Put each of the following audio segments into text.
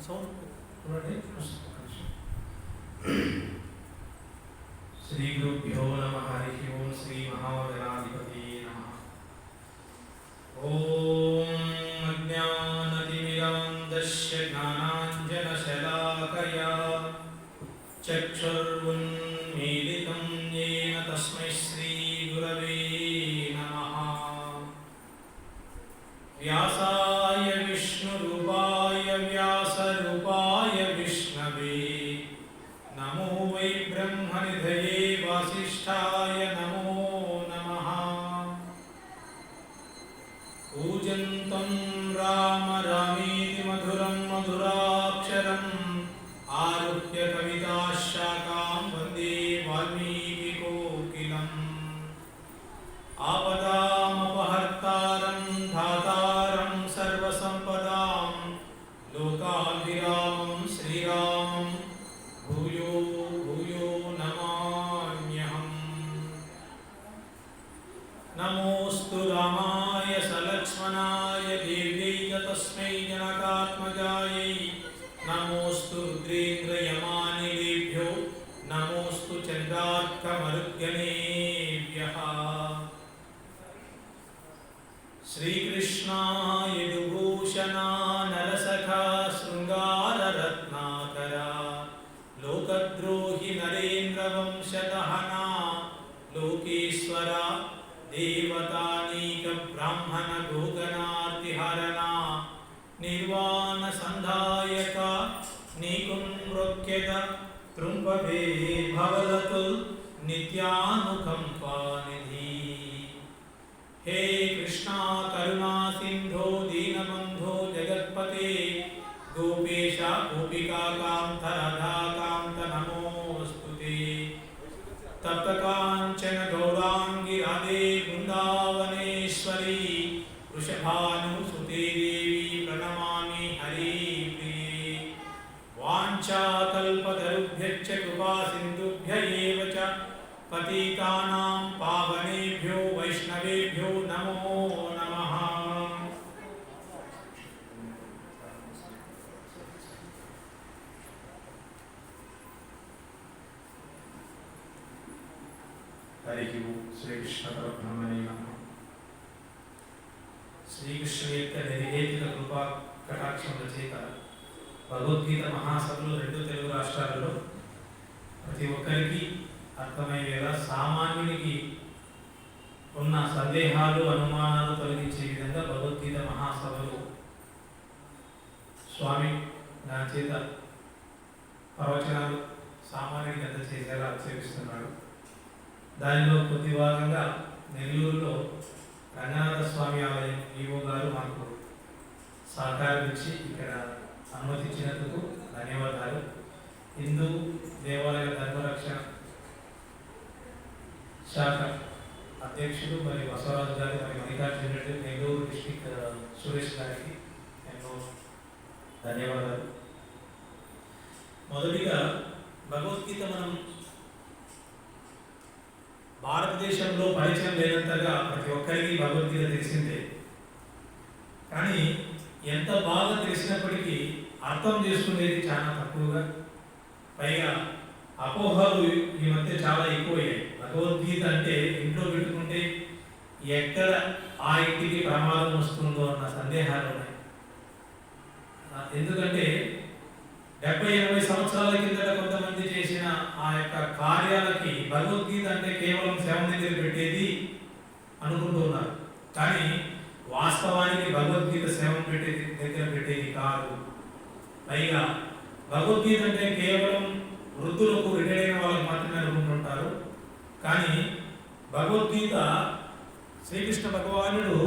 श्री गुरुभ्यो नमः। हरि ओम। श्री महागणाधिपति नमः। ओम अज्ञानतिमिरान्धस्य ज्ञानाञ्जनशलाकया चक्षुरुन्मीलितं येन तस्मै श्री गुरवे नमः। व्यासाय विष्णुरूपाय व्यासरूपाय विष्णवे नमो वै ब्रह्मनिधये वासिष्ठाय नमो नमः। पूजन्तं राम रामेति मधुरं मधुराक्षरम् आरुह्य कविताशाखां वन्दे वाल्मीकिकोकिलम्। आपदामपहर्तारं धातारं सर्वसम्पदां लोकाभिरामं श्रीरामं भूयो भूयो नमाम्यहम्। नमोऽस्तु रामाय सलक्ष्मणाय देव्यै च तस्मै जनकात्मजायै। नमोऽस्तु रुद्रेन्द्रयमानिलेभ्यो नमोऽस्तु चन्द्रार्कमरुद्गणेभ्यः। श्रीकृष्णाय यदुभूषणा नरसखा शृङ्गाररत्नाकरा लोकद्रोहि नरेन्द्रवंशदहना लोकेश्वरा देवतानीकब्राह्मणगोगणार्तिहरणा निर्वाणसन्धायका नीकुम्रोक्यद तृम्पवे भवलतु नित्यानुकम्पानिधि। हे कृष्णा करुणा सिंधो दीनबंधो जगत्पते गोपेश गोपिका कांत राधा कांत नमोस्तुते। तप्त कांचन गौरांगी राधे वृंदावनेश्वरी वृषभानुसुते देवी प्रणमामि हरिप्रिये। वाञ्छाकल्पतरुभ्यश्च कृपा सिन्धुभ्य एव च पतितानां पावनेभ्यो वैष्णवेभ्यो नमो नमः। हरि ओम। श्रीकृष्ण परब्रह्मणे नमः। శ్రీకృష్ణ యొక్క నిర్హేతుక కృపా కటాక్షముల చేత భగవద్గీత మహాసభలు రెండు తెలుగు రాష్ట్రాలలో ప్రతి ఒక్కరికి అర్థమయ్యేలా సామాన్యునికి ఉన్న సందేహాలు అనుమానాలు తొలగించే విధంగా భగవద్గీత మహాసభలు స్వామి నా చేత ప్రవచనాలు సామాన్యునికి అందజేసేలా ఆక్షేపిస్తున్నాడు. దానిలో కొద్ది భాగంగా నెల్లూరులో రంగనాథ స్వామి ఆలయం ఈవో గారు మాకు సహకారం ఇచ్చి ఇక్కడ అనుమతించినందుకు ధన్యవాదాలు. హిందూ దేవాలయ ధర్మరక్షణ శాఖ అధ్యక్షుడు మరి బసవరాజు గారు మరి మల్లికార్జున రెడ్డి నెల్లూరు డిస్ట్రిక్ట్ సురేష్ గారికి ఎన్నో ధన్యవాదాలు. మొదటిగా భగవద్గీత మనం భారతదేశంలో పరిచయం లేనంతగా ప్రతి ఒక్కరికి భగవద్గీత తెలిసిందే. కానీ ఎంత బాగా తెలిసినప్పటికీ అర్థం చేసుకునేది చాలా తక్కువగా, పైగా అపోహలు ఈ మధ్య చాలా ఎక్కువయ్యాయి. భగవద్గీత అంటే ఇంట్లో పెట్టుకుంటే ఎక్కడ ఆ ఇంటికి ప్రమాదం వస్తుందో అన్న సందేహాలు ఉన్నాయి. ఎందుకంటే 70-80 సంవత్సరాల కిందట కొంతమంది చేసిన ఆ యొక్క కార్యాలకి భగవద్గీత అంటే కేవలం శవం దగ్గర పెట్టేది అనుకుంటున్నారు. కానీ వాస్తవానికి భగవద్గీత శవం దగ్గర పెట్టేది కాదు. పైగా భగవద్గీత అంటే కేవలం వృద్ధులకు రిటైర్ అయిన వాళ్ళకి మాత్రమే అనుకుంటుంటారు. కానీ భగవద్గీత శ్రీకృష్ణ భగవానుడు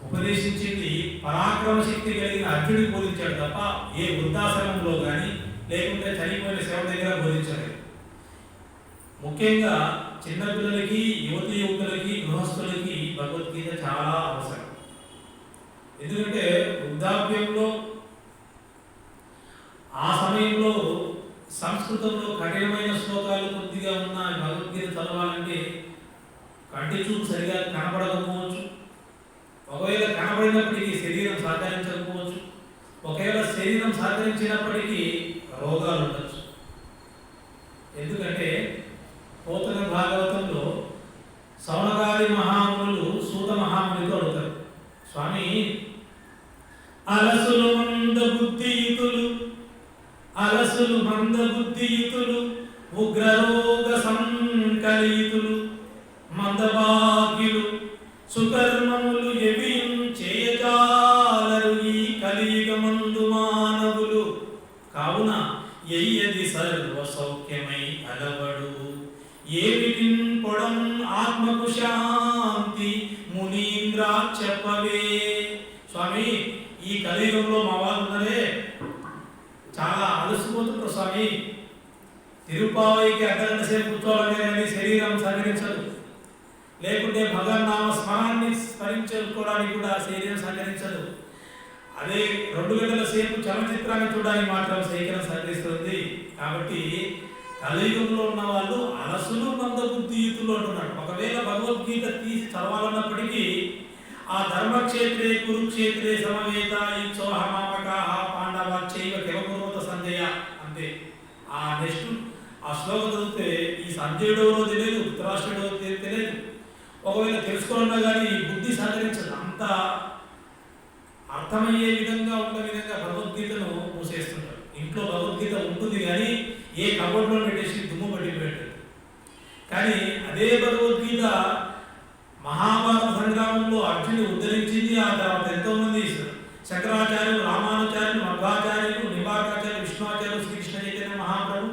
ఉపదేశించింది పరాక్రమ శక్తి కలిగిన అర్జునుడికి బోధించాడు తప్ప ఏ వృద్ధాశ్రమంలో కానీ లేకుంటే చనిపోయిన శవం దగ్గర బోధించలేదు. ముఖ్యంగా చిన్నపిల్లలకి, యువతి యువకులకి, గృహస్థులకి భగవద్గీత చాలా అవసరం. ఎందుకంటే వృద్ధాప్యంలో ఆ సమయంలో సంస్కృతంలో కఠినమైన శ్లోకాలు కొద్దిగా ఉన్న భగవద్గీత చదవాలంటే కంటి చూపు సరిగా కనపడకపోవచ్చు. ఒకవేళ కనబడినప్పటికీ శరీరం సహకరించకపోవచ్చు. ఒకవేళ శరీరం సహకరించినప్పటికీ రోగాలు ఉండొచ్చు. ఎందుకంటే పోతన భాగవతంలో సౌనకాది మహామునులు సూత మహామునితో అడుగుతారు, స్వామి అలసులు మంద బుద్ధియుతులు ఉగ్రరోగ సంకలితులు మందభాగ్యులు సుకర్మములు ఎవియం చేయజాలరు ఈ కలియుగమందు మానవులు కావున ఎయ్యది సర్వ సౌఖ్యమై అలవడు ఏమిటిన్ పొడం ఆత్మకు శాంతి మునీంద్ర చెప్పవే. స్వామి ఈ కలియుగంలో మా వాళ్ళు ఉన్నారే చాలా అలసిపోతున్నారు స్వామి. తిరుపావైకి అర్ధగంట సేపు కూర్చోవాలంటే కానీ శరీరం సహకరించదు, లేకుంటే భగవన్నామ స్మరాన్ని స్మరించుకోవడానికి కూడా శరీరం సహకరించదు. అదే 2 గంటల సేపు చలనచిత్రాన్ని చూడడానికి మాత్రం శరీరం సహకరిస్తుంది. కాబట్టి కలియుగంలో ఉన్న వాళ్ళు అలసులు మందబుద్ధియుతులు అంటున్నాడు. ఒకవేళ భగవద్గీత తీసి చదవాలన్నప్పటికీ ఆ ధర్మక్షేత్రే కురుక్షేత్రే సమవేత ఈ చోహమామకాహ పాండవ చైవ కెవకుర్వత సంజయ అంతే. ఆ నెక్స్ట్ ఆ శ్లోకం చదివితే ఈ సంజయుడు ఎవరో తెలియదు, ధృతరాష్ట్రుడు ఎవరో తెలియదు. ఒకవేళ తెలుసుకోవాలన్నా కానీ ఈ బుద్ధి సహకరించదు. అంత అర్థమయ్యే విధంగా ఉన్న విధంగా భగవద్గీతను మూసేస్తుంటారు. ఇంట్లో భగవద్గీత ఉంటుంది కానీ ఏ కబోర్డ్లో పెట్టేసి దుమ్ము పట్టిపోయాడు. కానీ అదే భగవద్గీత మహాభారత సంగ్రామంలో అర్జునుడు ఉద్ధరించింది. ఆ తర్వాత ఎంతోమంది శంకరాచార్యులు, రామానుచార్యులు, మధ్వాచార్యులు, నింబార్కాచార్యులు, విష్ణువాచార్యులు, శ్రీకృష్ణ చైతన్య మహాప్రభు,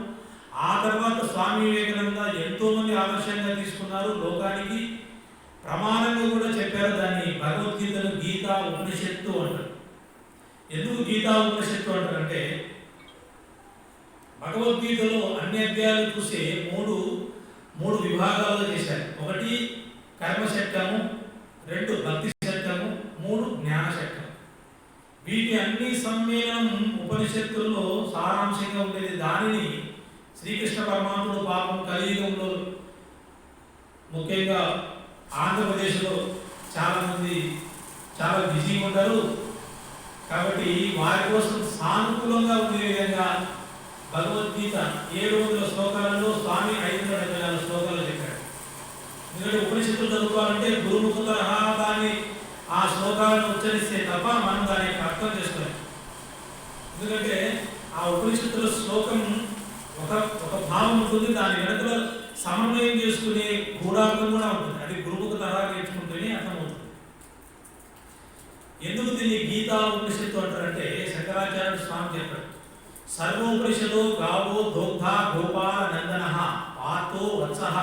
ఆ తర్వాత స్వామి వివేకానంద ఎంతోమంది ఆదర్శంగా తీసుకున్నారు. లోకానికి ప్రమాణంగా కూడా చెప్పారు. దాన్ని భగవద్గీతను గీతా ఉపనిషత్తు అంటారు. ఎందుకు గీతా ఉపనిషత్తు అంటారంటే భగవద్గీతలో అన్ని అధ్యాయాలు చూసే మూడు విభాగాలుగా చేశారు. 1 కర్మ శక్తము, 2 భక్తి శక్తము, 3 జ్ఞాన శక్తము. వీటి అన్ని సమ్మేళనం ఉపనిషత్తుల్లో సారాంశంగా ఉండేది. దానిని శ్రీకృష్ణ పరమాత్ముడు పాపం కలియుగంలో ముఖ్యంగా ఆంధ్రప్రదేశ్లో చాలామంది చాలా బిజీగా ఉంటారు. కాబట్టి వారి కోసం సానుకూలంగా ఉండే విధంగా భగవద్గీత 700 శ్లోకాలలో స్వామి 574 శ్లోకాలు చెప్పాడు. ఎందుకంటే ఉపనిషత్తులు చదువుకోవాలంటే గురుముఖ తరహా దాన్ని ఆ శ్లోకాలను ఉచ్చరిస్తే తప్ప మనం దాని యొక్క అర్థం చేసుకోలేం. ఎందుకంటే ఆ ఉపనిషత్తుల శ్లోకం ఒక భావం ఉంటుంది, దాని వెనకలో సమన్వయం చేసుకునే గూఢార్థం కూడా ఉంటుంది. అది గురుముఖ తరహా నేర్చుకుంటేనే అర్థమవుతుంది. ఎందుకు దీన్ని గీతా ఉపనిషత్తు అంటారంటే శంకరాచార్యుడు స్వామి చెప్పాడు, సర్వోపనిషదో గావో దోగ్ధ గోపాల నందన పాతో వత్సః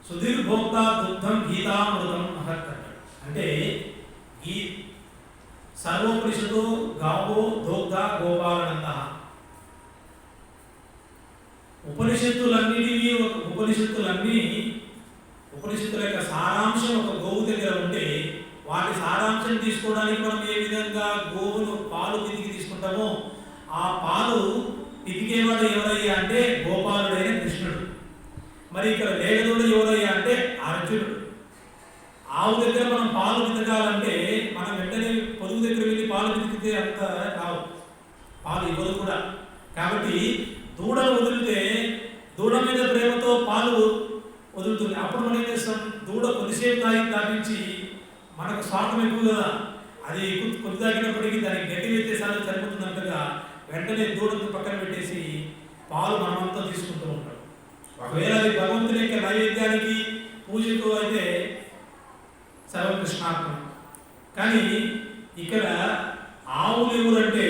సుధీర్భోక్త దుగ్ధం గీతామృతం మహత్ అంటాడు. అంటే ఈ సర్వోపనిషదో గావో దోగ్ధ గోపాల నంద, ఉపనిషత్తుల యొక్క సారాంశం ఒక గోవు దగ్గర ఉంటే వాటి సారాంశం తీసుకోవడానికి మనం ఏ విధంగా గోవును పాలు పితికి తీసుకుంటామో ఆ పాలు పితికేవాడు ఎవరయ్యా అంటే గోపాలుడైన కృష్ణుడు. మరి ఇక్కడ లేగదోడు ఎవరయ్యా అంటే అర్జునుడు. ఆవు దగ్గర మనం పాలు పితకాలంటే మనం వెంటనే పొదుగు దగ్గర వెళ్ళి పాలు పితికితే అంత రావు, పాలు ఇవ్వదు కూడా. కాబట్టి దూడను వదిలితే దూడ మీద ప్రేమతో పాలు వదులుతుంది. అప్పుడు మనం ఏం చేస్తాం, దూడ కొద్దిసేపు తాగించి మనకు స్వార్థం ఎక్కువ కదా, అది కొద్ది తాగినప్పటికీ దానికి గడ్డి వ్యత్యాసాలు సరిపోతున్నట్టుగా వెంటనే దూడను పక్కన పెట్టేసి పాలు మనమంతా తీసుకుంటూ ఉంటాం. ఒకవేళ అది భగవంతుని యొక్క నైవేద్యానికి పూజకు అయితే సర్వకృష్ణాత్మ. కానీ ఇక్కడ ఆవులు ఎవరంటే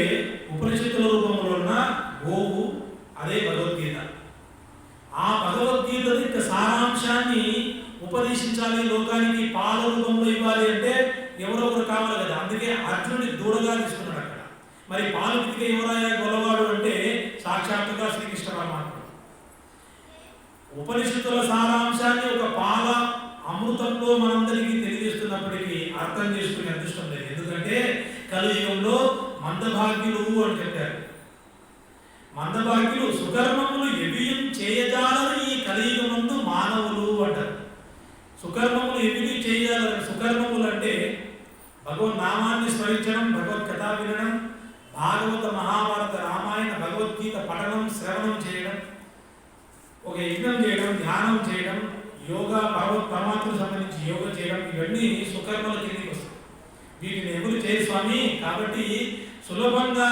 ఉపనిషత్తుల రూపంలో ఉన్న గోవు, అదే భగవద్గీత. ఆ భగవద్గీత యొక్క సారాంశాన్ని ఉపదేశించాలి, లోకానికి పాల రూపంలో ఇవ్వాలి అంటే ఎవరొకరు కావాలి కదా. అందుకే అర్జునుడి దూడగా తీసుకున్నాడు అక్కడ. మరి పాలు పితికే ఎవరాయా గొల్లవాడు అంటే సాక్షాత్తుగా శ్రీకృష్ణ పరమాత్మ. ఉపనిషత్తుల సారాంశాన్ని ఒక పాల అమృతంలో మనందరికీ తెలియజేస్తున్నప్పటికీ అర్థం చేసుకునే అదృష్టం లేదు. ఎందుకంటే కలియుగంలో మందభాగ్యులు అని చెప్పారు. మందభాగ్యులు సుకర్మములు ఎవియం చేయజాలని ఈ కలియుగమందు మానవులు అంటారు. సుకర్మములు ఎవిని చేయజాలని, సుకర్మములు అంటే భగవన్ నామాన్ని స్మరించడం, భగవత్ శ్రవణం చేయడం, ఒక యజ్ఞం చేయడం, ధ్యానం చేయడం, యోగా పరమాత్మకు సంబంధించి యోగా చేయడం, ఇవన్నీ సుకర్మల కిందకి వస్తాయి. వీటిని ఎవరు చేయరు స్వామి. కాబట్టి సులభంగా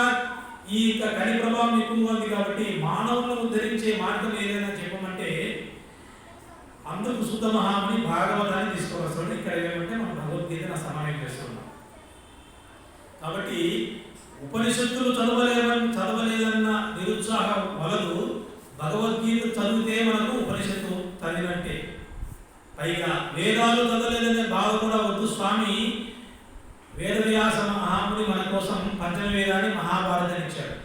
ఈ కలి ప్రభావం ఎక్కువగా ఉంది కాబట్టి మానవులను ఉద్ధరించే మార్గం ఏదైనా చెప్పమంటే అందుకు శుద్ధ మహాముని భాగవతాన్ని తీసుకువస్తాడు. ఇక్కడ ఏమంటే మనం భగవద్గీతను సమానం చేస్తున్నాం. కాబట్టి ఉపనిషత్తులు చదవలేదన్న నిరుత్సాహం వలదు భగవద్గీత చదివితే మనకు ఉపనిషత్తు చదివినట్టే. పైగా వేదాలు చదవలేదనే బాధ కూడా వద్దు స్వామి. వేదవ్యాస మహాముని మన కోసం పంచమ వేదాన్ని మహాభారతాన్ని ఇచ్చాడు.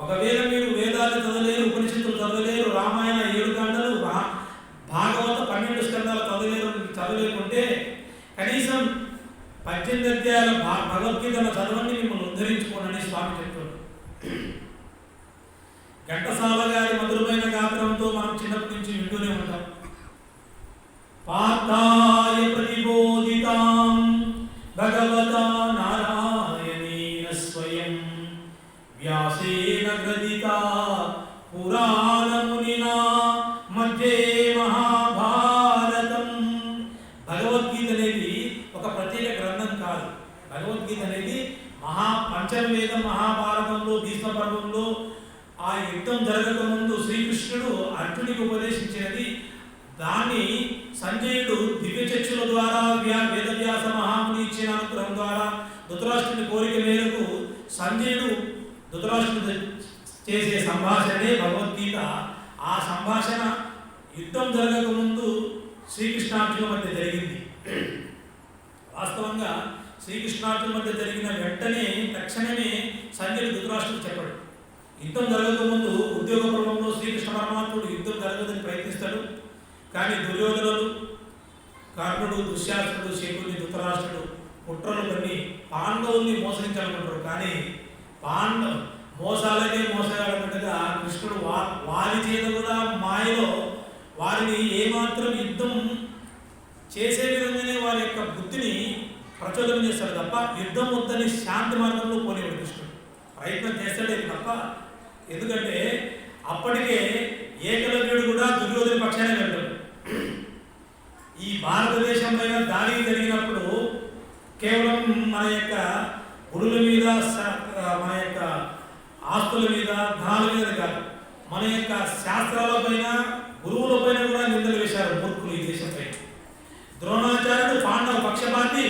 ఒకవేళ మీరు వేదాలు చదవలేరు, ఉపనిషత్తులు చదవలేరు, రామాయణ 7 గంటలు, భాగవత 12 స్కందాలు చదవలేకుంటే కనీసం 18 అధ్యాయాల భగవద్గీతను చదవండి, మిమ్మల్ని ఉద్ధరించుకోనని స్వామి చెప్తున్నాడు. ఘంటసాల గారి మధురమైన గాత్రంతో మనం చిన్నప్పటి నుంచి వింటూనే ఉంటాం. పార్థాయ ప్రతిబోధితాం భగవతా నారాయణేన స్వయం వ్యాసేన గ్రథితా పురాణమునినా మధ్యే మహాభారతం. భగవద్గీత అనేది ఒక ప్రత్యేక గ్రంథం కాదు. భగవద్గీత అనేది పంచమవేదం మహాభారతంలో భీష్మ పర్వంలో ఆ యుద్ధం జరగక ముందు శ్రీకృష్ణుడు అర్జునుడికి ఉపదేశించినది. దాన్ని సంజయుడు దివ్యచక్షుల ద్వారా వేదవ్యాస మహాముని ఇచ్చిన అనుగ్రహం ద్వారా ధృతరాష్ట్రుని కోరిక మేరకు సంజయుడు ధృతరాష్ట్రుడు చేసే సంభాషణే భగవద్గీత. ఆ సంభాషణ యుద్ధం జరగక ముందు శ్రీకృష్ణార్జునుల మధ్య జరిగింది. వాస్తవంగా శ్రీకృష్ణార్జునుల మధ్య జరిగిన వెంటనే తక్షణమే సంజయుడు ధృతరాష్ట్రుడు చెప్పాడు. యుద్ధం జరగక ముందు ఉద్యోగ పర్వంలో శ్రీకృష్ణ పరమాత్ముడు యుద్ధం జరగదని ప్రయత్నిస్తాడు. కానీ దుర్యోధనులు, కర్ణుడు, దుశ్శాసనుడు, శకుని, ధృతరాష్ట్రుడు కుట్రలు పన్ని పాండవుల్ని మోసగించాలనుకుంటారు. కానీ మోసాలకే మోసగాడన్నట్టుగా కృష్ణుడు వారి చేత కూడా మాయలో వారిని ఏమాత్రం యుద్ధం చేసే విధంగానే వారి యొక్క బుద్ధిని ప్రచోదనం చేస్తాడు తప్ప యుద్ధం వద్దని శాంతి మార్గంలో పోలేవాడు కృష్ణుడు. ప్రయత్నం చేస్తాడే తప్ప. ఎందుకంటే అప్పటికే ఏకలవ్యుడు కూడా దుర్యోధన పక్షానే వెళ్తాడు. ఈ భారతదేశం పైన దాడి జరిగినప్పుడు కేవలం మన యొక్క గుడుల మీద, మన యొక్క ఆస్తుల మీద, ధనాల మీద కాదు, మన యొక్క శాస్త్రాల పైన, గురువుల పైన కూడా నిందలు వేశారు మూర్ఖులు ఈ దేశంపై. ద్రోణాచార్యుడు పాండవ పక్షపాతి,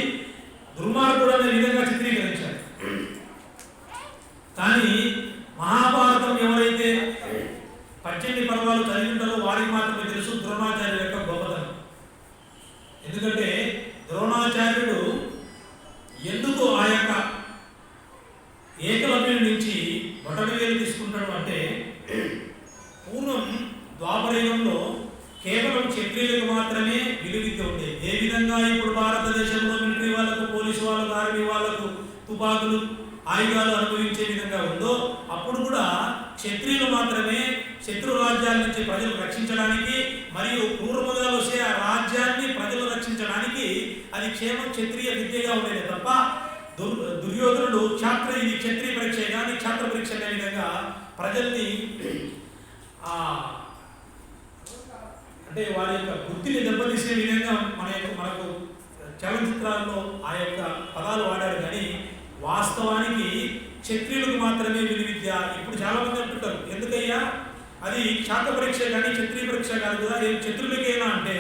దుర్మార్గుడు అనే విధంగా చిత్రీకరించారు. కానీ మహాభారతం ఎవరైతే 18 పర్వాలు చదివింటారో వారికి మాత్రమే తెలుసు ద్రోణాచార్యుడు యొక్క గొప్పతనం. ఎందుకంటే ద్రోణాచార్యుడు ఎందుకు ఆ యొక్క ఏకలవ్యుడి నుంచి బొటనవేలు తీసుకుంటాడు అంటే, పూర్వం ద్వాపరయుగంలో కేవలం క్షత్రియులకు మాత్రమే విలువిద్య ఉండేది. ఏ విధంగా ఇప్పుడు భారతదేశంలో మిలిటరీ వాళ్ళకు, పోలీసు వాళ్ళకు, ఆర్మీ వాళ్ళకు తుపాకులు, ఆయుధాలు అనుభవించే విధంగా ఉందో అప్పుడు కూడా క్షత్రియులు మాత్రమే శత్రు రాజ్యాల నుంచి ప్రజలు రక్షించడానికి మరియు క్రూరముగాలు వచ్చే ఆ రాజ్యాన్ని ప్రజలు రక్షించడానికి అది క్షేమం క్షత్రియ విద్యగా ఉండేది తప్ప దుర్యోధనుడు ఇది క్షత్రియ పరీక్ష కానీ క్షాత్ర పరీక్ష అనే విధంగా ప్రజల్ని అంటే వారి యొక్క బుద్ధిని దెబ్బతీసే విధంగా మనకు చలనచిత్రాల్లో ఆ యొక్క పదాలు వాడారు. కానీ వాస్తవానికి క్షత్రియులకు మాత్రమే విలువిద్య. ఇప్పుడు చాలా మంది అంటుంటారు, ఎందుకయ్యా అది క్షాత్ర పరీక్ష కానీ క్షత్రియ పరీక్ష కాదు కదా, ఏం క్షత్రులకేనా అంటే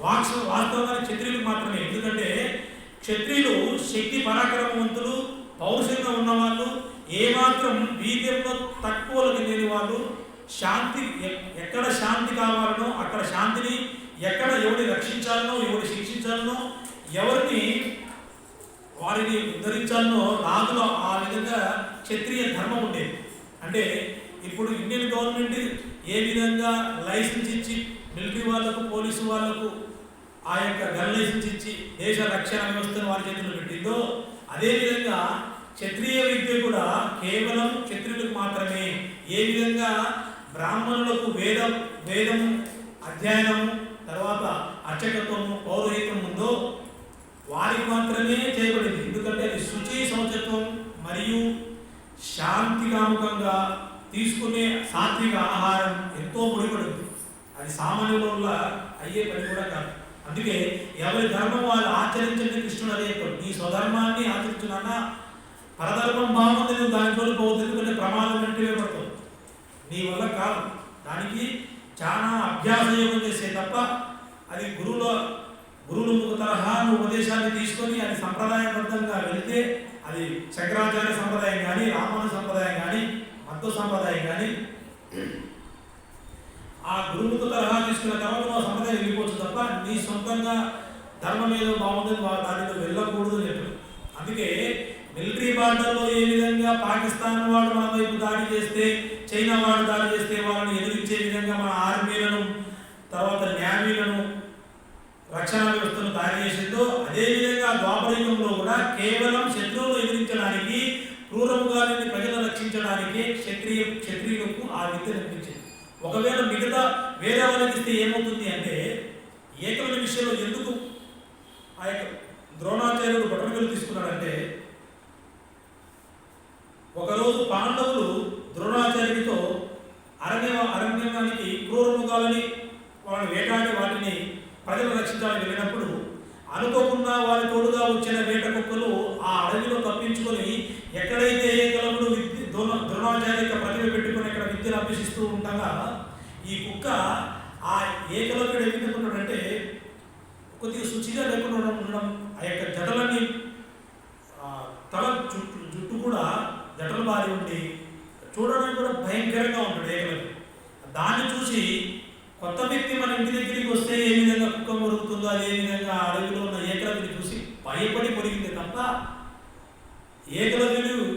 వాస్తవానికి క్షత్రియులకు మాత్రమే. ఎందుకంటే క్షత్రియులు శక్తి పరాక్రమవంతులు, పౌరుషంగా ఉన్నవాళ్ళు, ఏమాత్రం వీర్యంలో తక్కువలకు లేని వాళ్ళు, శాంతి ఎక్కడ శాంతి కావాలనో అక్కడ శాంతిని, ఎక్కడ ఎవరిని రక్షించాలనో ఎవరిని శిక్షించాలనో ఎవరిని వారిని ఉద్ధరించాలనో రాజులో ఆ విధంగా క్షత్రియ ధర్మం ఉండేది. అంటే ఇప్పుడు ఇండియన్ గవర్నమెంట్ ఏ విధంగా లైసెన్స్ ఇచ్చి మిలిటరీ వాళ్ళకు, పోలీసు వాళ్ళకు ఆ యొక్క గన్ లైసెన్స్ ఇచ్చి దేశ రక్షణ వ్యవస్థను వారి చేతుల్లో పెట్టిందో అదేవిధంగా క్షత్రియ విద్య కూడా కేవలం క్షత్రియులకు మాత్రమే. ఏ విధంగా బ్రాహ్మణులకు వేదం అధ్యయనము, తర్వాత అర్చకత్వము, పౌరోహిత్యం ఉందో వారికి మాత్రమే చేయబడింది. ఎందుకంటే అది శుచి, శౌచత్వం మరియు శాంతికాముకంగా తీసుకునే సాత్విక ఆహారం ఎంతో ముడిపడింది. అది సామాన్యుల వల్ల అయ్యే పని కూడా కాదు. అందుకే ఎవరి ధర్మం వాళ్ళు ఆచరించండి కృష్ణుడు అదే చెప్పాడు. నీ స్వధర్మాన్ని ఆచరించున్నా పరధర్మం బాగుంది, నువ్వు దానిలో పోవద్దు, ఎందుకంటే ప్రమాదం వెంటనే పడుతుంది, నీ వల్ల కాదు. దానికి చాలా అభ్యాస యోగం చేసే తప్ప అది గురువులు తరహా ఉపదేశాన్ని తీసుకొని అది సంప్రదాయబద్ధంగా వెళితే అది శంకరాచార్య సంప్రదాయం కానీ, రామాను సంప్రదాయం కానీ, మధ్వ సంప్రదాయం కానీ ఆ గురువుకు తరహా తీసుకున్న తర్వాత నువ్వు సంప్రదాయం వెళ్ళిపోవచ్చు తప్ప నీ సొంతంగా ధర్మం ఏదో బాగుంటుంది దానిలో వెళ్ళకూడదు అని చెప్పారు. అందుకే మిలిటరీ బార్డర్లో ఏ విధంగా పాకిస్తాన్ వాడు మన వైపు దాడి చేస్తే, చైనా వాడు దాడి చేస్తే వాళ్ళని ఎదిరించే విధంగా మన ఆర్మీలను తర్వాత నేవీలను రక్షణ వ్యవస్థను తయారు చేసిందో అదేవిధంగా ద్వాపరయుగంలో కూడా కేవలం శత్రువులు ఎదిరించడానికి, క్రూరముగా ప్రజలను రక్షించడానికి క్షత్రియులకు ఆ విద్య నిర్మించింది. ఒకవేళ మిగతా వేరే వాళ్ళకి ఇస్తే ఏమవుతుంది అంటే, ఏకమైన విషయంలో ఎందుకు ఆ యొక్క ద్రోణాచార్యుడు బొటనవేలు తీసుకున్నాడంటే, ఒకరోజు పాండవులు ద్రోణాచార్యుడితో అరణ్యానికి క్రూరముగాలని వాళ్ళని వేటాడి వాటిని ప్రజలు రక్షించాలని వెళ్ళినప్పుడు అనుకోకుండా వారి తోడుగా వచ్చిన వేట కుక్కలు ఆ అడవిలో తప్పించుకొని ఎక్కడైతే ఏకలవుడు ద్రోణాచార్య ప్రతిభ పెట్టుకుని ఇక్కడ విద్యను అభ్యసిస్తూ ఉండగా ఈ కుక్క ఆ ఏకలవ్యుడు ఎందుకుంటాడంటే కొద్దిగా శుచిగా లేకుండా ఉండడం, ఆ యొక్క జటలన్నీ తల జుట్టు కూడా జటలు బారి ఉండి చూడడానికి కూడా భయంకరంగా ఉంటాడు ఏకలవ్యుడు. దాన్ని చూసి కొత్త వ్యక్తి మన ఇంటి దగ్గరికి వస్తే ఏ విధంగా కుక్క మొరుగుతుందో అదే విధంగా అడవిలో ఉన్న ఏకలవ్యుని చూసి భయపడి పొరిగింది తప్ప ఏకలవ్యుడు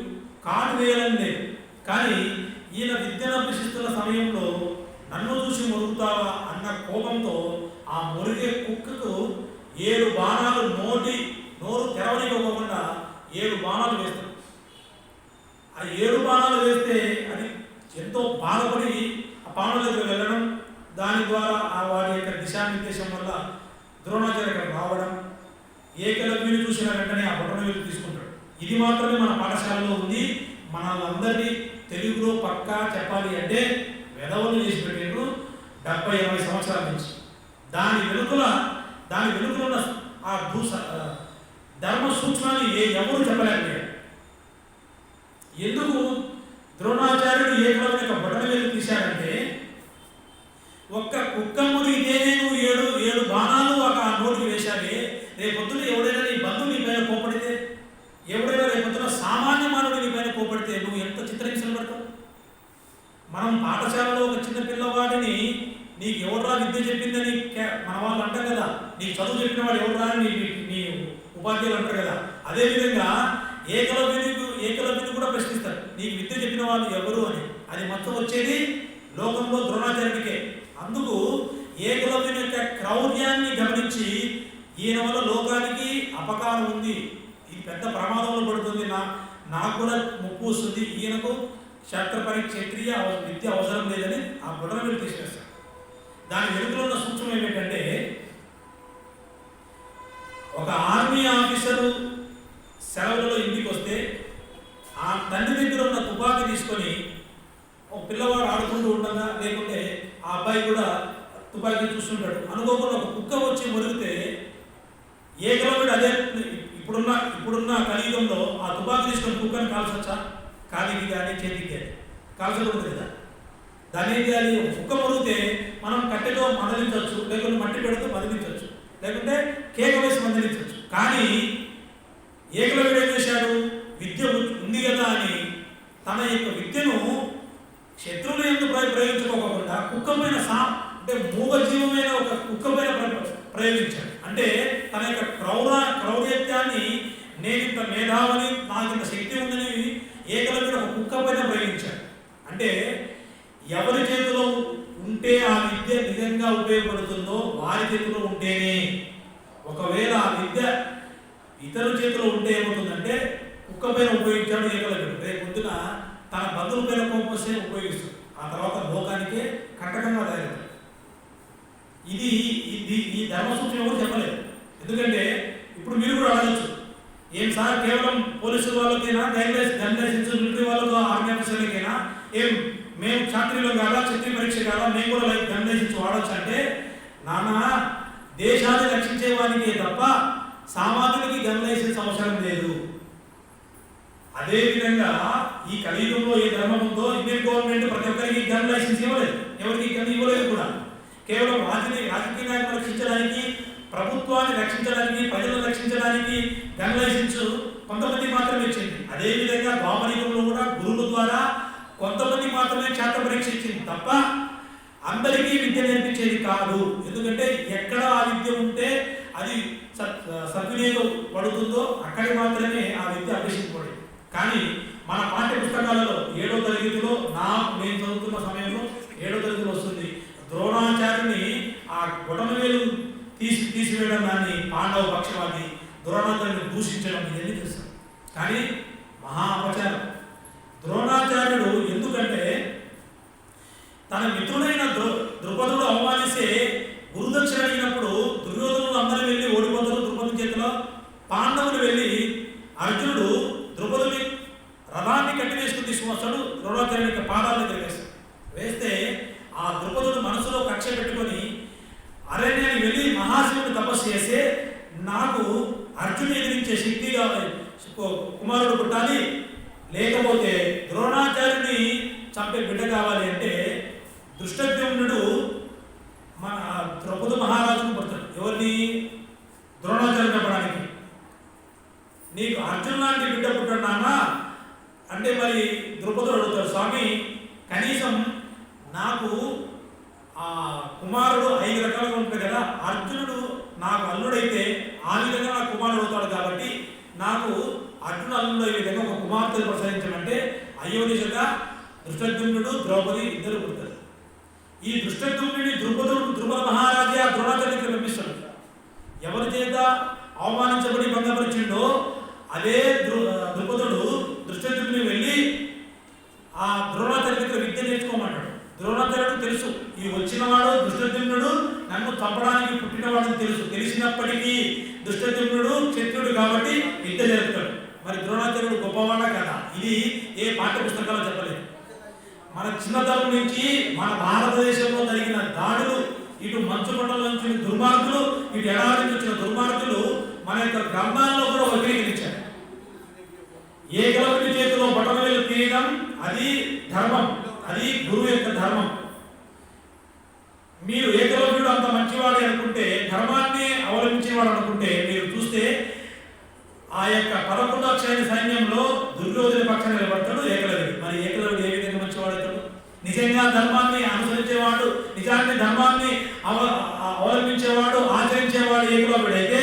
కాటు వేయాలని లేదు. కానీ ఈయన విద్యను అభ్యసిస్తున్న సమయంలో నన్ను చూసి మొరుగుతావా అన్న కోపంతో ఆ మొరిగే కుక్కకు 7 బాణాలు నోరు తెరవనివ్వకుండా 7 బాణాలు వేస్తాడు. ఆ 7 బాణాలు వేస్తే అది ఎంతో బాధపడి ఆ బాణాలకు వెళ్ళడం, దాని ద్వారా ఆ వారి యొక్క దిశానిర్దేశం వల్ల ద్రోణాచార్య రావడం, ఏకలవ్యుని చూసిన వెంటనే ఆ బొటనవేలు తీసుకుంటాడు. ఇది మాత్రమే మన పాఠశాలలో ఉంది. మనల్ని తెలుగులో పక్కా చెప్పాలి అంటే వెధవలు చేసి పెట్టిండ్రు 70-80 సంవత్సరాల నుంచి. దాని వెనుకల ఉన్న ఆ ధర్మ సూక్ష్మాన్ని ఎవరు చెప్పలేకపోయారు. ఎందుకు ద్రోణాచార్యుడు ఏకలవ్యుని యొక్క బొటనవేలు తీశాడంటే, ఒక్క కుక్క మురిగితే నువ్వు 7 బాణాలు ఒక నోటికి వేశావే, రేపొద్దున ఎవడైనా నీ బంధువు నీ పైన కోపడితే, ఎవడైనా రేపొద్దున సామాన్య మానవుడు నీ పైన కోపడితే నువ్వు ఎంత చిత్రహింసలు పడతావు. మనం పాఠశాలలో ఒక చిన్న పిల్లవాడిని నీకు ఎవడరా విద్య చెప్పిందని మన వాళ్ళు అంటారు కదా, నీకు చదువు చెప్పిన వాడు ఎవడరా అని నీ ఉపాధ్యాయులు అంటారు కదా. అదేవిధంగా ఏకలవ్యుని కూడా ప్రశ్నిస్తారు, నీకు విద్య చెప్పిన వాళ్ళు ఎవరు అని. అది మొత్తం వచ్చేది లోకంలో ద్రోణాచార్యుడికే. అందుకు ఏకలవ్యుని యొక్క క్రౌర్యాన్ని గమనించి ఈయన వల్ల లోకానికి అపకారం ఉంది, ఇది పెద్ద ప్రమాదంలో పడుతుంది, నాకు కూడా ముప్పు వస్తుంది, ఈయనకు క్షత్రియ విద్య అవసరం లేదని ఆ బొటనవేలు తీసుకొస్తాడు. దాని వెనుకలో ఉన్న సూక్ష్మం ఏమిటంటే, ఒక ఆర్మీ ఆఫీసరు సెలవులలో ఇంటికి వస్తే ఆ తండ్రి దగ్గర ఉన్న తుపాకీ తీసుకొని ఒక పిల్లవాడు ఆడుకుంటూ ఉండగా, లేకుంటే ఆ అబ్బాయి కూడా తుపాకీ చూస్తుంటాడు, అనుకోకుండా ఒక కుక్క వచ్చి మొరిగితే ఏకలవ్యుడు అదే ఇప్పుడున్న కలియుగంలో ఆ తుపాకీ తీసుకొని కుక్కని కాల్చొచ్చా? కాలికి కానీ చేతికి కానీ కాల్చకూడదు కదా. దాన్ని ఏం చేయాలి? కుక్క మొరిగితే మనం కట్టెతో మందలించవచ్చు, లేకుంటే మట్టి పెడితే మందలించవచ్చు, లేకుంటే కేక వేసి మందలించవచ్చు. కానీ ఏకలవ్యుడు ఏం చేశాడు? విద్య ఉంది కదా అని తన యొక్క విద్యను శత్రువులు ఎందుకు ప్రయోగించుకోకుండా కుక్క పైన అంటే మూగజీవమైన ఒక కుక్క పైన ప్రయోగించాడు. అంటే తన యొక్క క్రౌర్యత్యాన్ని నేనింత మేధావని, నాకింత శక్తి ఉందని ఏకలవ్యుడు ఒక కుక్క పైన ప్రయోగించాడు. అంటే ఎవరి చేతిలో ఉంటే ఆ విద్య నిజంగా ఉపయోగపడుతుందో వారి చేతిలో ఉంటేనే. ఒకవేళ ఆ విద్య ఇతరుల చేతిలో ఉంటే ఏమవుతుందంటే, కుక్క పైన ఉపయోగించాడు ఏకలవ్యుడు, రేపు పొద్దున తన బంధువుల పైన కోపం వస్తే ఉపయోగిస్తాడు, ఆ తర్వాత లోకానికే కంటకంగా తయారవుతాడు. ఈ ధర్మసూత్రం ఎవరు చెప్పలేదు. ఎందుకంటే ఇప్పుడు మీరు కూడా అడగచ్చు, ఏం సార్ కేవలం పోలీసు వాళ్ళకైనా, గన్ లైసెన్స్ మిలిటరీ వాళ్ళకు, ఆర్మీ ఆఫీసర్లకైనా, ఏం మేము క్షత్రియులం కాదా, క్షత్రియ పరీక్ష కాదా, మేము కూడా గన్ లైసెన్స్ వాడచ్చు అంటే, నాన్న దేశాన్ని రక్షించేవానికి తప్ప సామాన్యుడికి గన్ లైసెన్స్ అవసరం లేదు. అదేవిధంగా ఈ కలియుగంలో ఏ ధర్మం ఉందో ఇండియన్ గవర్నమెంట్ ప్రతి ఒక్కరికి గన్ లైసెన్స్ ఇవ్వలేదు, ఎవరికి గన్ ఇవ్వలేదు కూడా. కేవలం రాజకీయ నాయకులను రక్షించడానికి, ప్రభుత్వాన్ని రక్షించడానికి, ప్రజలను రక్షించడానికి గన్ లైసెన్స్ కొంతమంది మాత్రమే ఇచ్చింది. అదేవిధంగా ద్వాపరయుగంలో కూడా గురువుల ద్వారా కొంతమంది మాత్రమే క్షేత్ర పరీక్ష ఇచ్చింది తప్ప అందరికీ విద్య నేర్పించేది కాదు. ఎందుకంటే ఎక్కడ ఆ విద్య ఉంటే అది సద్వినియోగం పడుతుందో అక్కడికి మాత్రమే ఆ విద్య అభ్యసించబడింది. కానీ మన పాఠ్య పుస్తకాలలో 7వ తరగతిలో నేను చదువుతున్న సమయంలో 7వ తరగతిలో వస్తుంది, ద్రోణాచార్యుని ఆ బొటనవేలు తీసివేయడం, దాన్ని పాండవ పక్షవాది, ద్రోణాచార్యుని దూషించడం ఇవన్నీ తెలుసు. కానీ మహా అపచారం. ద్రోణాచార్యుడు ఎందుకంటే తన మిత్రుడైన ద్రుపదుడు అవమానిస్తే గురుదక్షిణ అడిగినప్పుడు దుర్యోధనులు అందరూ వెళ్ళి ఓడిపోతారు ద్రుపదుని చేతిలో. పాండవులు వెళ్ళి అర్జునుడు ద్రుపదుని రథాన్ని కట్టివేసుకుని తీసుకొస్తాడు, ద్రోణాచార్యుని పాదాల దగ్గర వేస్తే ఆ ద్రుపదుడు మనసులో కక్ష పెట్టుకొని అరణ్యాన్ని వెళ్ళి మహాశివుని తపస్సు చేస్తే నాకు అర్జునుడు ఎదిరించే శక్తిగా కుమారుడు పుట్టాలి, లేకపోతే ద్రోణాచార్యుని చంపే బిడ్డ కావాలి అంటే దృష్టద్యుమ్నుడు మన ద్రౌపది మహారాజును పుడతాడు. ఎవరిని? ద్రోణాచార్యుని చంపడానికి. నీకు అర్జున్ లాంటి బిడ్డ పుట్టాడు నాన్న అంటే మరి ద్రౌపదుడు అడుగుతాడు, స్వామి కనీసం నాకు ఆ కుమారుడు 5 రకాలుగా ఉంటాడు కదా, అర్జునుడు నాకు అల్లుడైతే ఆ విధంగా నాకు కుమారుడు అవుతాడు కాబట్టి నాకు అర్జున అల్లుడు ఈ విధంగా ఒక కుమార్తెను ప్రసరించమంటే అయ్యో నిజంగా దృష్టద్యుమ్నుడు ద్రౌపది ఇద్దరు పుడతారు. ఈ దృష్టద్యుమ్నుడిని ద్రుపద మహారాజే ఆ ద్రోణాచార్యునికి పంపిస్తాడు. ఎవరి చేత అవమానించబడి భంగపరిచిండో అదే ద్రుపదుడు దృష్టద్యుమ్నుని వెళ్ళి ఆ ద్రోణాచార్యునికి విద్య నేర్చుకోమన్నాడు. ద్రోణాచార్యుడు తెలుసు ఈ వచ్చినవాడు దృష్టద్యుమ్నుడు నన్ను చంపడానికి పుట్టినవాడని తెలుసు. తెలిసినప్పటికీ దృష్టద్యుమ్నుడు క్షత్రుడు కాబట్టి విద్య నేర్పుతాడు. మరి ద్రోణాచార్యుడు గొప్పవాడా కదా? ఇది ఏ పాఠ్య పుస్తకాల్లో చెప్పలేదు. మన చిన్నతనం నుంచి మన భారతదేశంలో జరిగిన దాడులు, ఇటు మంచుకొండల నుంచి దుర్మార్గులు, ఇటు ఎడారి నుంచి వచ్చిన దుర్మార్గులు మన యొక్క గ్రంథాల్లో కూడా వక్రీకరించారు. ఏకలవ్యుడి చేతిలో బొటనవేలు తీయడం అది ధర్మం, అది గురువు యొక్క ధర్మం. మీరు ఏకలవ్యుడు అంత మంచివాడే అనుకుంటే, ధర్మాన్ని అవలంబించేవాడు అనుకుంటే మీరు చూస్తే ఆ యొక్క 11వ అక్షయ సైన్యంలో దుర్యోధన పక్షాన నిలబడతాడు ఏకలవ్యుడు. మరి ఏకలవ్యుడు ఏ విధంగా మంచివాడు అవుతాడు? నిజంగా ధర్మాన్ని అనుసరించేవాడు, నిజాన్ని ధర్మాన్ని అవలంబించేవాడు, ఆచరించేవాడు ఏకలవ్యుడు అయితే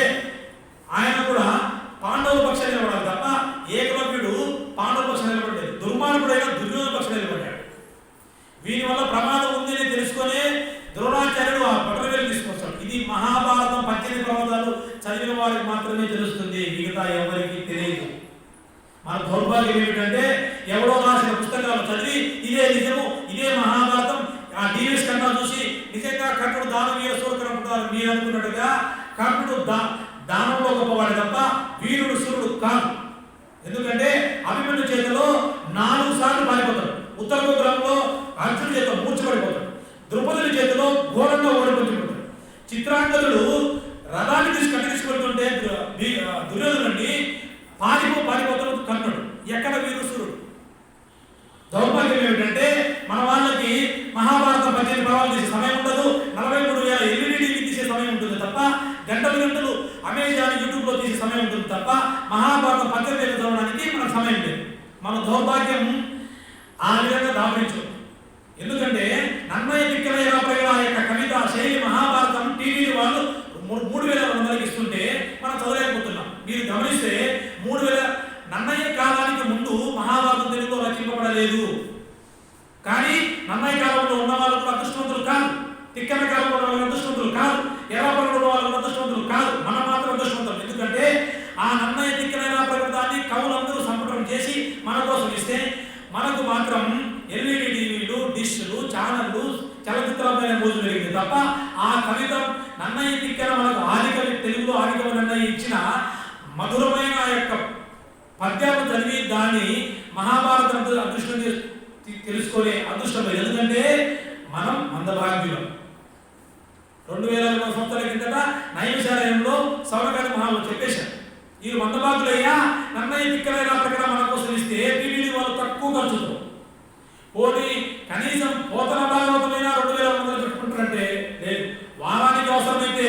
ఆయన కూడా పాండవుల పక్షాన నిలబడాలి తప్ప ఏకలవ్యుడు పాండవుల పక్షాన నిలబడలేదు. దుర్మార్గుడైన దుర్యోధన పక్షాన నిలబడ్డాడు. వీని వల్ల ప్రమాదం ఉందని తెలుసుకొని ద్రోణాచార్యుడు ఆ బొటనవేలు తీసుకొస్తాడు. ఇది మహాభారతం 18 పర్వతాలు చదివిన వారికి మాత్రమే తెలుస్తుంది, మిగతా ఎవరికి తెలియదు. మన దౌర్భాగ్యం ఏమిటంటే ఎవరో రాసిన పుస్తకాలు చదివి ఇదే నిజము, ఇదే మహాభారతం ఆ డివిఎస్ కన్నా చూసి నిజంగా కర్ణుడు దానవీర సూరకరంటారు మీరు అనుకున్నట్టుగా కర్ణుడు దానంలో గొప్పవాడు తప్ప వీరుడు సూర్యుడు కాదు. ఎందుకంటే అభిమన్యు చేతిలో 4 సార్లు పారిపోతాడు, ఉత్తర గోకులంలో అర్జునుడి చేతిలో మూర్చబడిపోతాడు, ద్రౌపదుడి చేతిలో ఘోరంగా ఓడిపోతుంటాడు. చిత్రాంగదుడు రథాన్ని తీసుకెళ్తుంటే దుర్యోధనుడిని పారిపోతాడు కర్ణుడు. ఎక్కడ వీరుసూరుడు? దౌర్భాగ్యం ఏమిటంటే మన వాళ్ళకి మహాభారతం 18 పర్వాలు తీసే సమయం ఉండదు, 43,000 ఎల్ఈడి తీసే సమయం ఉంటుంది తప్ప, గంటలు అమెజాన్ యూట్యూబ్లో తీసే సమయం ఉంటుంది తప్ప మహాభారతం 18 చదవడానికి మనకు సమయం లేదు. మన దౌర్భాగ్యం ఆ విధంగా దాపించు. ఎందుకంటే నన్నయ్య తిక్కలయ్య ఆ యొక్క కవిత శైలి మహాభారతం టీవీ వాళ్ళు 3,200కి ఇస్తుంటే మనం చదవలేకపోతున్నాం. మీరు గమనిస్తే 3,000 నన్నయ్య కాలానికి ముందు మహాభారతం తెలుగులో రచింపబడలేదు. కానీ నన్నయ్య కాలంలో ఉన్న వాళ్ళు కూడా అదృష్టవంతులు కాదు, తిక్కన కాలంలో ఉన్న వాళ్ళు అదృష్టవంతులు కాదు, ఎర్రపల్లిలో ఉన్న వాళ్ళు అదృష్టవంతులు కాదు, మనం మాత్రం అదృష్టవంతులు. ఎందుకంటే ఆ నన్నయ్య తిక్కనైన ప్రకృతాన్ని కవులందరూ సంపుటం చేసి మన కోసం ఇస్తే మనకు మాత్రం ఎల్ఈడి టీవీలు, డిష్లు, ఛానళ్ళు, చలచిత్రాలైన రోజులు జరిగింది తప్ప ఆ కవిత నన్నయ్య తిక్కన మనకు ఆదికవి తెలుగులో ఆదికవి నన్నయ్య ఇచ్చిన మధురమైన యొక్క పద్యాలను చదివి దాన్ని మహాభారతంతో అదృష్టం తెలుసుకునే అదృష్టం లేదు. ఎందుకంటే మనం మందభాగ్యులం. 2000 సంవత్సరాల కిందట నైమిషాలయంలో సౌనకాది మహారాజు చెప్పేశారు, ఈ మందభాగ్యులయ్యా నన్నయ్య తిక్కలైన ప్రకారం మన కోసం ఇస్తే టీవీని వాళ్ళు తక్కువ ఖర్చుతో పోనీ కనీసం పోతన భాగవతమైన 2000 పెట్టుకుంటారంటే లేదు. వారానికి అవసరమైతే,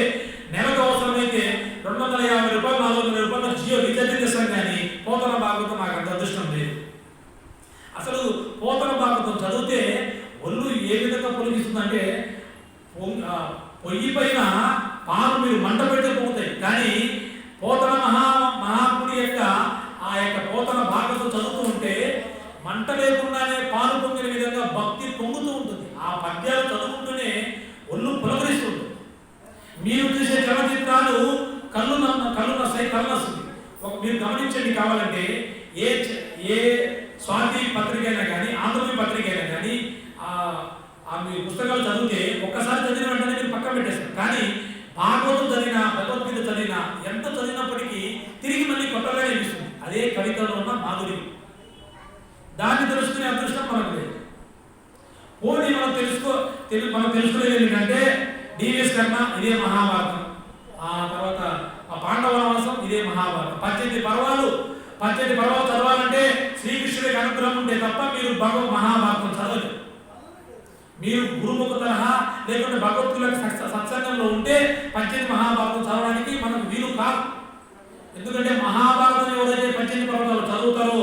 నెలకు అవసరమైతే 250 రూపాయలు 400 రూపాయలు జియో రీఛార్జ్ చేస్తాం, కానీ పోతన భాగవతం నాకు అంత అదృష్టం లేదు. అసలు పోతన భాగవతం చదివితే ఒళ్ళు ఏ విధంగా పొలిగిస్తుందంటే పొయ్యి పైన పాలు మీరు మంట పెడితే పోతాయి, కానీ పోతన మహాత్ముడి యొక్క ఆ యొక్క పోతన భాగవతం చదువుతూ ఉంటే మంట లేకుండానే పాలు పొంగిన విధంగా భక్తి పొంగుతూ ఉంటుంది. ఆ పద్యాలు చదువుకుంటూనే ఒళ్ళు పులకరిస్తుంది. మీరు చూసే చలచిత్రాలు కళ్ళు నస్తుంది. మీరు గమనించండి, కావాలంటే ఏ స్వాతి పత్రిక అయినా కానీ, ఆంధ్రజ్యోతి పత్రిక అయినా కానీ మీ పుస్తకాలు చదివితే ఒక్కసారి చదివిన వెంటనే మీరు పక్కన పెట్టేస్తారు. కానీ భాగవతం చదివినా, భగవద్గీత చదివినా, ఎంత చదివినప్పటికీ తిరిగి మళ్ళీ కొత్తగా అనిపిస్తుంది. అదే కవితలో ఉన్న మాధుర్యం. దాన్ని తెలుసుకునే అదృష్టం మనకు లేదు. పోనీ మనం తెలుసుకునేది ఏంటంటే డివిఎస్ కర్ణ ఇదే మహాభారతం, ఆ తర్వాత ఆ పాండవ వనవాసం ఇదే మహాభారతం. 18 పర్వాలు చదవాలంటే శ్రీకృష్ణుడికి అనుగ్రహం ఉంటే తప్ప మీరు మహాభారతం చదవలేదు. మీరు గురుముఖ తరహా లేకుంటే భగవద్గీత సత్సంగంలో ఉంటే 18 మహాభారతం చదవడానికి మనకు వీలు కాదు. ఎందుకంటే మహాభారతం ఎవరైతే 18 పర్వాలు చదువుతారో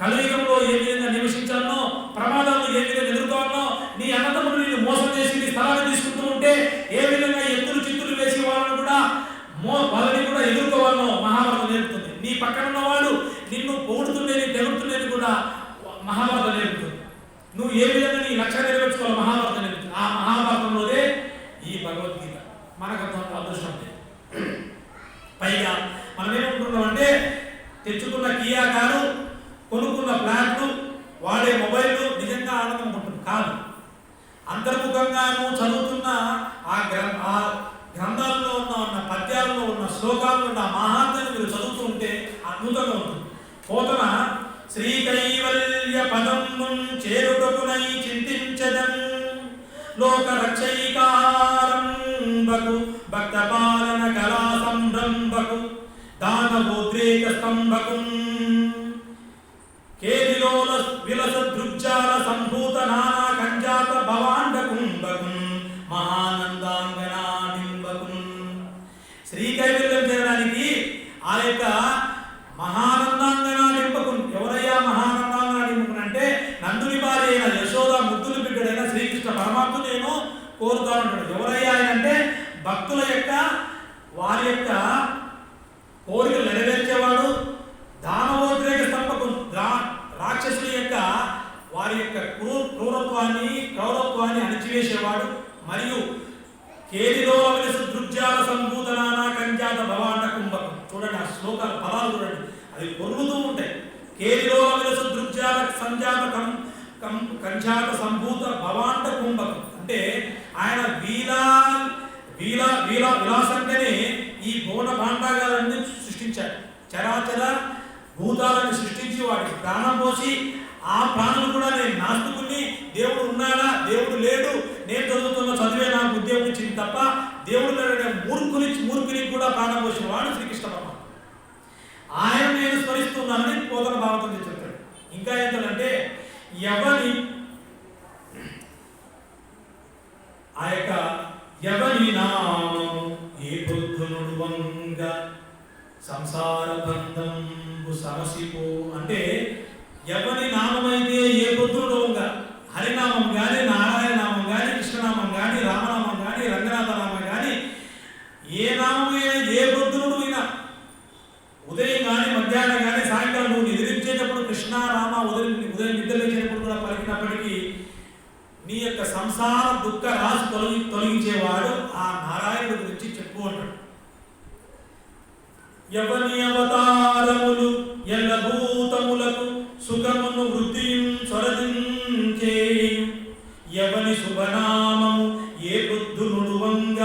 కలియుగంలో ఏ విధంగా నివసించాలనో, ప్రమాదాలను ఏ విధంగా ఎదుర్కోవాలనో, నీ అన్నదమ్ములు నిన్ను మోసం చేసి నీ స్థలాన్ని తీసుకుంటూ ఉంటే ఏ విధంగా ఎత్తులు చిత్తులు వేసి వాళ్ళని కూడా ఎదుర్కోవాలనో మహాభారతం నేర్పుతుంది. నీ పక్కన ఉన్నవాడు నిన్ను పొగుడుతుండేది తెగుడుతుండేది కూడా మహాభారతం నేర్పుతుంది. నువ్వు ఏ విధంగా నీ లక్ష్యాన్ని నెరవేర్చుకోవాలి మహాభారతం నేర్పుతుంది. ఆ మహాభారతంలోనే ఈ భగవద్గీత మనకు అదృష్టం లేదు. పైగా మనం ఏమనుకుంటున్నామంటే తెచ్చుకున్న కియా కారు, కొనుక్కున్న ఫ్లాట్లు, వాడే మొబైల్ నిజంగా ఆనందం ఉంటుంది కాదు. అంతర్ముఖంగాను చదువుతున్న ఆ గ్రంథాల్లో ఉన్న పద్యాలలో ఉన్న శ్లోకాల్లో ఉన్న మహాత్మ్యాన్ని మీరు చదువుతూ ఉంటే అద్భుతంగా ఉంటుంది. పోతన శ్రీ కైవల్య పదము చేరుటకునై చింతించదన్ లోక రక్షైకారంబకు భక్త పాలన కళా సంభ్రంబకు దానవోద్రేక స్తంభకు కేదిలోల విలస దృగ్జాల సంభూత నానా కంజాత భవాండ కుంభకు మహానందాంగనాడింబకు. శ్రీ కైవల్యం చేరడానికి ఆ యొక్క మహానందాంగనాడింబకు ఎవరయ్యా మహానందాంగనాడింబకు అంటే నందుని భార్య అయిన యశోద ముద్దులు బిడ్డడైన శ్రీకృష్ణ పరమాత్మ నేను కోరుతానంటాడు. ఎవరయ్యా అంటే భక్తుల యొక్క వారి యొక్క కోరికలు నెరవేర్చేవాడు, దానవోద్రేక స్తంభకు రాక్షసుల యొక్క వారి యొక్క క్రూరత్వాన్ని అణిచివేసేవాడు, మరియు కేదిలో దృగ్జాల సంభూతనానా కంజాత భవాండ కుంభకం. చూడండి ఆ శ్లోకాల పదాలు చూడండి, అవి పొరుగుతూ ఉంటాయి. కేదిలో దృగ్జాల సంజాత కంజాత సంభూత భవాండ కుంభకం అంటే ఆయన విలాసంగానే ఈ భువన భాండాగాలన్నీ సృష్టించాడు. చరాచర భూతాలను సృష్టించి వాటికి ప్రాణం పోసి ఆ ప్రాణులు కూడా నేను నాస్తికుని, దేవుడు ఉన్నాడా దేవుడు లేడు, నేను చదువుతున్న చదివే నాకు ఉద్యోగం ఇచ్చింది తప్ప దేవుడు లేడనే మూర్ఖునికి కూడా ప్రాణం పోసిన వాడు శ్రీకృష్ణ పరమాత్మ. ఆయన నేను స్మరిస్తున్నానని పోతన భాగవతం చెప్తాడు. ఇంకా ఏంటంటే ఎవని నామము ఏ బుద్ధునుడు వంగ సంసార బంధంబు సమసిపో అంటే ఎవరి నామమైతే ఏ బుద్ధుడు వంగ, హరినామం కానీ, నారాయణ నామం కానీ, కృష్ణనామం కానీ, రామనామం కానీ, రంగనాథ నామం కానీ, ఏ నామమైనా ఏ బుద్ధుడు అయినా ఉదయం కానీ మధ్యాహ్నం కానీ సాయంకాలం నువ్వు నిద్రించేటప్పుడు కృష్ణ రామ ఉదయం నిద్రలేచేటప్పుడు కూడా పలికినప్పటికీ నీ యొక్క సంసార దుఃఖ రాశి తొలగించేవాడు ఆ నారాయణుడి గురించి చెప్పు అంటాడు. ఎవని అవతారములు ఎల్లభూతములకు సుఖమును వృద్ధిం సొరదించేయు ఎవని శుభనామము ఏ బుద్ధునుడు వంగ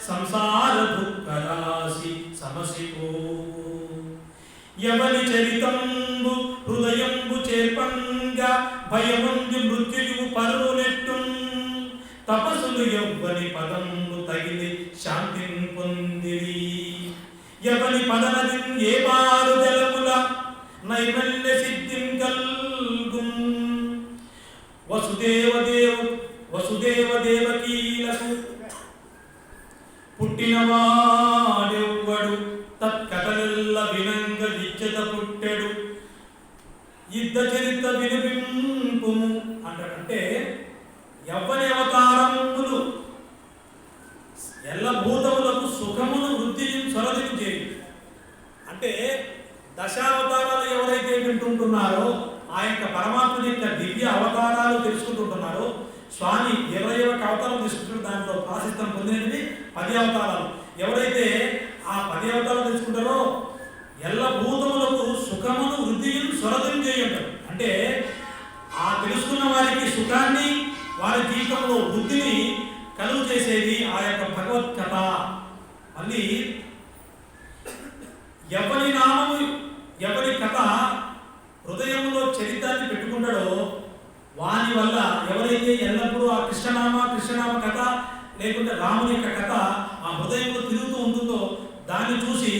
సంసార దుఃఖ రాశి సమసిపో ఎవని చరితంబు హృదయంబు చేర్పంగా భయముండ మనసులు ఎవ్వని పదములు తగిలి శాంతిని పొందిరి. ఎవని పదనదిన్ ఏ పారు జలముల నైర్మల్య సిద్ధిం కల్గుం. వసుదేవ దేవకీలకు పుట్టినవాడెవ్వడు తత్కథలెల్ల వినంగ ఇచ్చట పుట్టెడు. యుద్ధ చరిత్ర వినిపింపుము అంటాడు. అంటే యవ్వని అవతారములు ఎల్ల భూతములకు సుఖమును వృద్ధిని సొలదిని చేయి. అంటే దశావతారాలు ఎవరైతే వింటుంటున్నారో ఆ యొక్క పరమాత్మ యొక్క దివ్య అవతారాలు తెలుసుకుంటుంటున్నారో, స్వామి 21 అవతారం తీసుకుంటారు, దాంట్లో ప్రాశస్త్యం పొందినది 10 అవతారాలు. ఎవరైతే ఆ 10 అవతారాలు తెలుసుకుంటారో ఎల్ల భూతములకు సుఖమును వృద్ధిని సొలదిని చేయంటారు. అంటే ఆ తెలుసుకున్న వారికి సుఖాన్ని, వారి జీవితంలో వృద్ధిని కలుగు చేసేది ఆ యొక్క భగవత్ కథ. మళ్ళీ ఎవరి నామము ఎవరి కథ హృదయంలో చరిత్రాన్ని పెట్టుకుంటాడో వాని వల్ల ఎవరైతే ఎల్లప్పుడూ ఆ కృష్ణనామ కథ లేకుంటే రాముని యొక్క కథ ఆ హృదయంలో తిరుగుతూ ఉంటుందో దాన్ని చూసి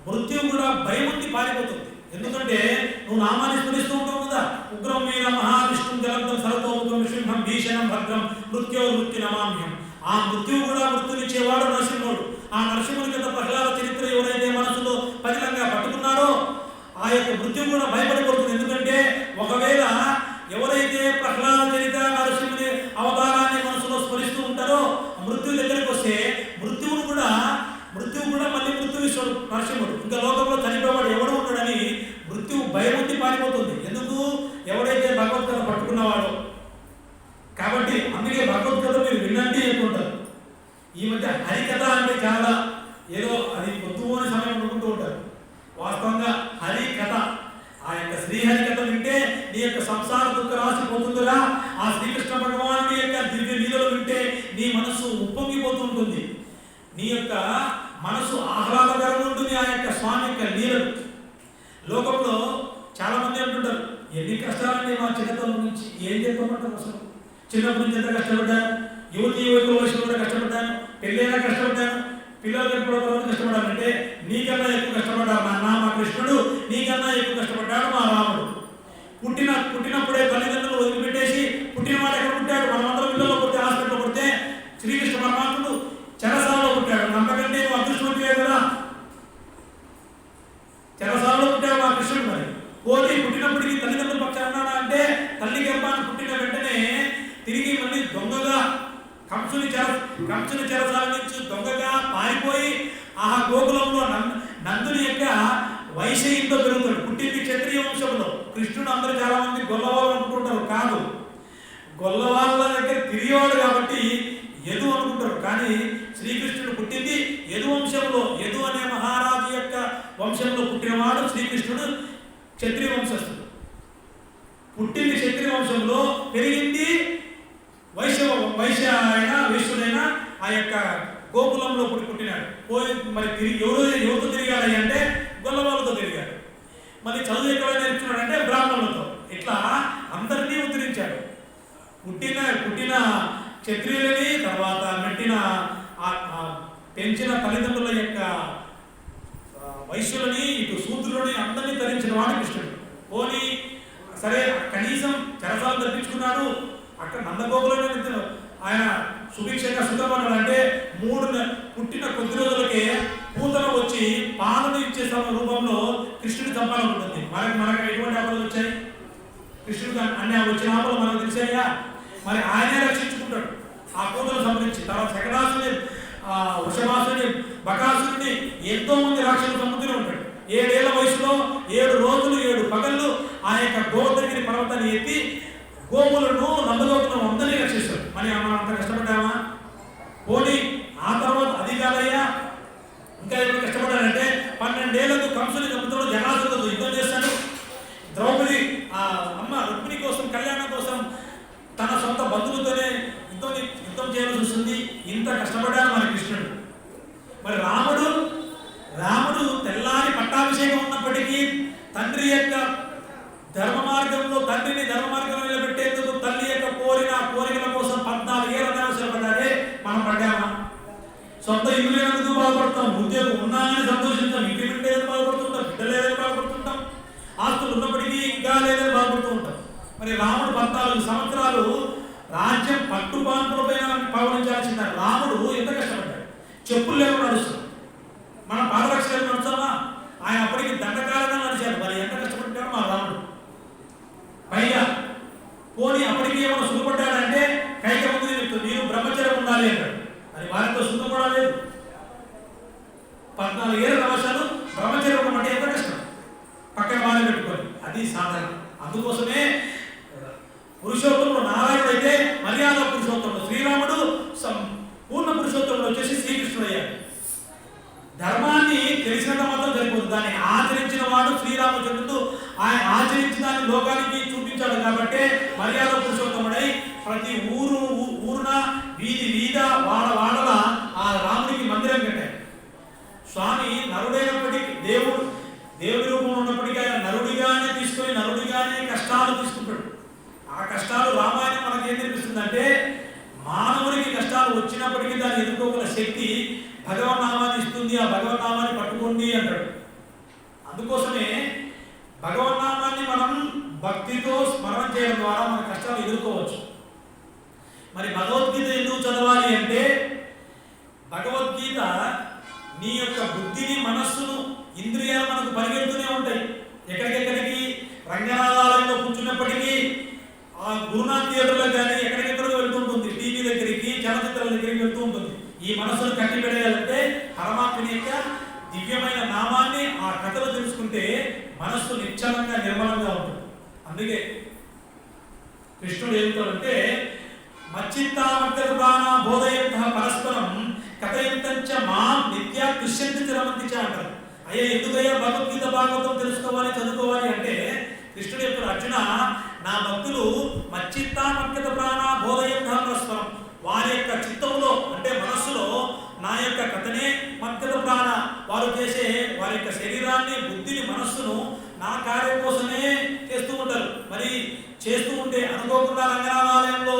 మృత్యువు కూడా భయముంది పారిపోతుంది. ఎందుకంటే నువ్వు నామాన్ని స్మరిస్తూ ఉంటావు కదా, ఉగ్రం వీర మహావిష్ణు జలంతం సరతోముఖం సింహం భీషణం భద్రం మృత్యు నమామ్యం. ఆ మృత్యువు కూడా మృత్యునిచ్చేవాడు నరసింహుడు. ఆ నరసింహుని యొక్క ప్రహ్లాద చరిత్ర ఎవరైతే మనసులో పదిలంగా పట్టుకున్నారో ఆ యొక్క మృత్యువు కూడా భయపడిపోతుంది. ఎందుకంటే ఒకవేళ ఎవరైతే ప్రహ్లాద చరిత్ర నరసింహుని అవతారాన్ని మనసులో స్మరిస్తూ ఉంటారో మృత్యు దగ్గరికి వస్తే మృత్యువు కూడా మళ్ళీ మృత్యువిశ్వడు నరసింహుడు. ఇంకా లోకంలో చనిపోవాడు ఎవడు ఉంటాడని మృత్యువు భయముంది పారిపోతుంది. ఎందుకు? ఎవడైతే భగవద్గీత పట్టుకున్నవాడో. కాబట్టి అందుకే భగవద్గీత మీరు వినండి అనుకుంటారు. ఈ మధ్య హరికథ అంటే చాలా ఏదో అది పొద్దుపోని సమయం అనుకుంటూ ఉంటారు. వాస్తవంగా హరికథ ఆ యొక్క శ్రీహరి కథ వింటే నీ యొక్క సంసార దుఃఖ రాశి పోతుందిరా. ఆ శ్రీకృష్ణ భగవానుడి యొక్క దివ్య లీలలు వింటే నీ మనసు ఉప్పొంగిపోతూ ఉంటుంది. నీ యొక్క మనసు ఆహ్లాదకరంగా ఉంటుంది ఆ యొక్క స్వామి యొక్క లీలలు. లోకంలో చాలా మంది అంటుంటారు, ఎన్ని కష్టాలంటే మా చిన్నతనం నుంచి ఏం చెప్పమంటారు. అసలు చిన్నప్పటి నుంచి ఎంత కష్టపడ్డాను, యువకుల వయసులో కూడా కష్టపడ్డాను, పెళ్ళైనా కష్టపడ్డాను, పిల్లలు కష్టపడడం కష్టపడ్డాను. అంటే నీకన్నా ఎక్కువ కష్టపడ్డాడు మా కృష్ణుడు, నీకన్నా ఎక్కువ కష్టపడ్డాడు మా రాముడు. పుట్టినప్పుడే తల్లిదండ్రులు వదిలిపెట్టేసి పుట్టినవాడు ఎక్కడ పుట్టాడు? మనమందరం పిల్లల్లో పుట్టే హాస్పిటల్లో పుడితే శ్రీకృష్ణ పరమాత్ముడు చెరసాలలో పుట్టాడు. అంతకంటే నువ్వు అదృష్టవంతులే కదా. చెరసాలలో పుట్టాడు మా కృష్ణుడు. మరి పోటీ పుట్టినప్పటికీ తల్లిదండ్రులు పక్షాన అంటే తల్లి గర్భాన్ని పుట్టిన వెంటనే తిరిగి మళ్ళీ దొంగగా కంసుని చెరసాల నుంచి దొంగగా పారిపోయి ఆ గోకులంలో నందుని యొక్క వైశయంతో పెరుగుతాడు. పుట్టింది క్షత్రియ వంశంలో. కృష్ణుడు అందరూ చాలా మంది గొల్లవాళ్ళు అనుకుంటారు. కాదు, గొల్లవాళ్ళ దగ్గర తిరిగేవాడు కాబట్టి యదు అనుకుంటారు. కానీ శ్రీకృష్ణుడు పుట్టింది యదు వంశంలో. యదు అనే మహారాజు యొక్క వంశంలో పుట్టినవాడు శ్రీకృష్ణుడు. క్షత్రియ వంశస్థుడు. పుట్టింది క్షత్రియ వంశంలో, పెరిగింది వైశ్యుడైన ఆ యొక్క గోకులంలో పుట్టినాడు. పోయి మరి ఎవరితో తిరిగాడు అంటే గొల్లవాళ్ళతో తిరిగాడు. మరి చదువు ఎక్కడ నేర్చుకున్నాడు అంటే బ్రాహ్మణులతో. ఇట్లా అందరినీ ఉద్ధరించాడు. పుట్టిన క్షత్రియులని, తర్వాత పెంచిన తల్లిదండ్రుల యొక్క వైశ్యులని, ఇటు శూద్రులని అందరినీ ధరించిన వాడు కృష్ణుడు. పోనీ సరే కనీసం చెరసాలు తప్పించుకున్నాడు. అక్కడ నందగోకులను ఆయన సుభిక్షంగా సుఖపడ్డాడు. అంటే పుట్టిన కొద్ది రోజులకే పూతన వచ్చి పాలను ఇచ్చే రూపంలో కృష్ణుడి చంపాలనుకుంటుంది. మనకు ఎటువంటి ఆపదలు వచ్చాయి? కృష్ణుడికి అన్ని వచ్చిన ఆపదలు మనకు తెలిసాయా? మరి ఆయనే రక్షించుకుంటాడు ఆ పూతను సంబంధించి. తర్వాత శకటాసుని, వృషభాసుని, బకాసుని ఎంతో మంది రాక్షసులు సముద్రం ఉంటాడు. 7 ఏళ్ల వయసులో 7 రోజులు 7 పగళ్ళు ఆ యొక్క గోవర్ధనగిరి పర్వతాన్ని ఎత్తి గోవులను నందగోపులను అందరినీ రక్షిస్తాడు. మరి మనం అంత కష్టపడ్డామా? పోనీ ఆ తర్వాత అది కాదయ్యా, ఇంకా ఎప్పుడు కష్టపడ్డాడంటే 12 ఏళ్లకు కంసుని సముద్రంలో జనాసులతో యుద్ధం చేస్తాడు. ద్రౌపది అమ్మ రుక్మిణి కోసం, కళ్యాణం కోసం తన సొంత బంధువులతోనే యుద్ధం చేయాల్సి వస్తుంది. ఇంత కష్టపడ్డాడు మన కృష్ణుడు. మరి రాముడు తెల్లారి పట్టాభిషేకం ఉన్నప్పటికీ తండ్రి యొక్క ధర్మ మార్గంలో నిలబెట్టేందుకు తల్లి యొక్క కోరికల కోసం 14 ఏళ్ళ శ్రమపడ్డాడు. రాజ్యం పట్టుబాంపుల పైన పవనించాల్సిన రాముడు ఎంత కష్టపడ్డాడు. చెప్పులు లేకుండా నడుస్తాడు, మనం పాదరక్షలు నడుస్తామా? ఆయన అప్పటికి దండకాలంగా నడిచాడు. మరి ఎంత కష్టపడ్డాడు మా రాముడు. పైగా పోనీ అప్పటికి ఏమైనా సుఖపడ్డాడంటే కైకముందు చెప్తుంది, నేను బ్రహ్మచర్యం ఉండాలి అంటాడు. మరి వారితో సుఖం కూడా లేదు. 14 ఏళ్ళ అవసరాలు బ్రహ్మచర్యం ఉండమంటే ఎంత కష్టం, పక్కన బాగా పెట్టుకొని. అది సాధన. అందుకోసమే పురుషోత్తముడు నారాయణుడు అయితే మర్యాద పురుషోత్తముడు, శ్రీరాముడు పూర్ణ పురుషోత్తముడు వచ్చేసి శ్రీకృష్ణుడు అయ్యాడు. ధర్మాన్ని తెలిసినంత మాత్రం సరిపోదు, దాన్ని ఆచరించిన వాడు శ్రీరామచంద్రుడు. ఆయన ఆచరించి దాన్ని లోకానికి చూపించాడు కాబట్టి మర్యాద పురుషోత్తముడై ప్రతి ఊరున వీధ వాడల ఆ రాముడికి మందిరం కట్టాడు. స్వామి నరుడైనప్పటికీ దేవుడి రూపంలో ఉన్నప్పటికీ ఆయన నరుడిగానే తీసుకొని నరుడిగానే కష్టాలు తీసుకుంటాడు. ఆ కష్టాలు రామాయణం మనకి ఏం తెలుస్తుందంటే, మానవుడికి కష్టాలు వచ్చినప్పటికీ దాన్ని ఎదుర్కోగల శక్తి భగవన్నామాన్ని ఇస్తుంది. ఆ భగవన్నామాన్ని పట్టుకోండి అంటాడు. అందుకోసమే భగవన్నామాన్ని మనం భక్తితో స్మరణ చేయడం ద్వారా మన కష్టాలు ఎదుర్కోవచ్చు. మరి భగవద్గీత ఎందుకు చదవాలి అంటే, భగవద్గీత నీ యొక్క బుద్ధిని, మనస్సును, ఇంద్రియాలు మనకు పరిగెడుతూనే ఉంటాయి. ఎక్కడికెక్కడికి రంగనాథాలయంలో కూర్చున్నప్పటికీ ఆ గురునాథ్ థియేటర్లకు కానీ ఎక్కడికెక్కడికి వెళ్తుంటుంది, టీవీ దగ్గరికి, చలచిత్రాల దగ్గరికి వెళ్తూ ఉంటుంది. ఈ మనస్సును కట్టి పెడేయాలంటే పరమాత్మని యొక్క దివ్యమైన నామాన్ని, ఆ కథలు తెలుసుకుంటే మనస్సు నిశ్చలంగా నిర్మలంగా ఉంటుంది. అందుకే కృష్ణుడు ఏమిటంటే, మచ్చిత్తామర్గణ బోధయంత పరస్పరం కథయంతంచ మాం నిత్యా దుష్యంతి రమంతి చ అంటారు. అయ్యా ఎందుకయ్యా భగవద్గీత భాగవతం తెలుసుకోవాలి, చదువుకోవాలి అంటే కృష్ణుడు చెప్తారు, అర్జున నా భక్తులు మచ్చిత్తామర్గత ప్రాణ బోధయంత పరస్పరం, వారి యొక్క చిత్తంలో అంటే మనస్సులో నా యొక్క కథనే మర్గత ప్రాణ, వారు చేసే వారి యొక్క శరీరాన్ని, బుద్ధిని, మనస్సును నా కార్యం కోసమే చేస్తూ ఉంటారు. మరి చేస్తూ ఉంటే అనుకోకుండా రంగనాథాలయంలో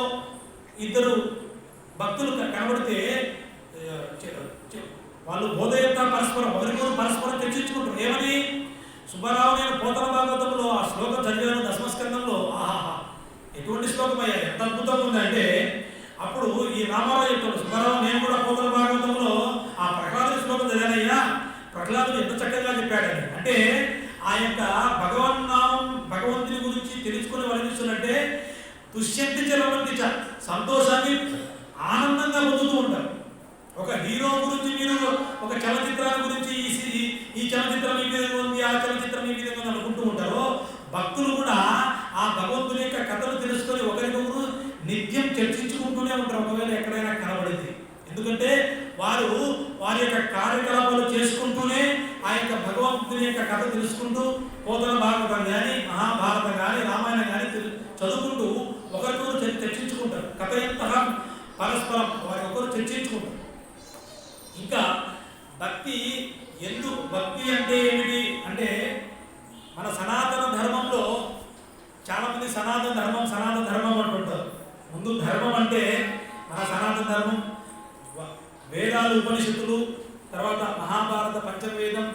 ఇద్దరు భక్తులు కనబడితే వాళ్ళు బోధయంత పరస్పరం ఒకరికొకరు పరస్పరం చర్చించుకుంటారు. ఏమని? సుబ్బారావు నేను పోతన భాగవతంలో ఆ శ్లోకం చదివాను దశమస్కందంలో. ఆహా, ఎటువంటి శ్లోకం అయ్యా, ఎంత అద్భుతంగా ఉందంటే, అప్పుడు ఈ రామారావు చెప్తాడు, సుబ్బారావు నేను కూడా పోతన భాగవతంలో ఆ ప్రహ్లాదుడి శ్లోకం చదివానయ్యా, ప్రహ్లాదుడు ఎంత చక్కగా చెప్పాడని. అంటే ఆ యొక్క భగవంతుని గురించి తెలుసుకుని వర్ణిస్తున్నట్టే దుష్యంతి చరమంతి చ, సంతోషాన్ని ఆనందంగా పొందుతూ ఉంటారు. ఒక హీరో గురించి మీరు ఒక చలచిత్రాన్ని గురించి ఈ చలచిత్రం ఈ విధంగా ఉంది, ఆ చలచిత్రం ఈ విధంగా ఉంది అనుకుంటూ ఉంటారు. భక్తులు కూడా ఆ భగవంతుని యొక్క కథలు తెలుసుకొని ఒకరికొకరు నిత్యం చర్చించుకుంటూనే ఉంటారు, ఒకవేళ ఎక్కడైనా కనబడింది. ఎందుకంటే వారు వారి యొక్క కార్యకలాపాలు చేసుకుంటూనే ఆ యొక్క భగవంతుని యొక్క కథ తెలుసుకుంటూ పోతన భాగవతం కానీ, మహాభారతం కానీ, రామాయణం కానీ చదువుకుంటూ ఒకరికొకరు చర్చించుకుంటారు. కథ ఎంత పరస్పరం వారి ఒకరు చర్చించుకుంటారు. ఇంకా భక్తి భక్తి అంటే ఏమిటి అంటే, మన సనాతన ధర్మంలో చాలా మంది సనాతన ధర్మం అంటుంటారు. ముందు ధర్మం అంటే మన సనాతన ధర్మం వేదాలు, ఉపనిషత్తులు, తర్వాత మహాభారత పంచవేదం,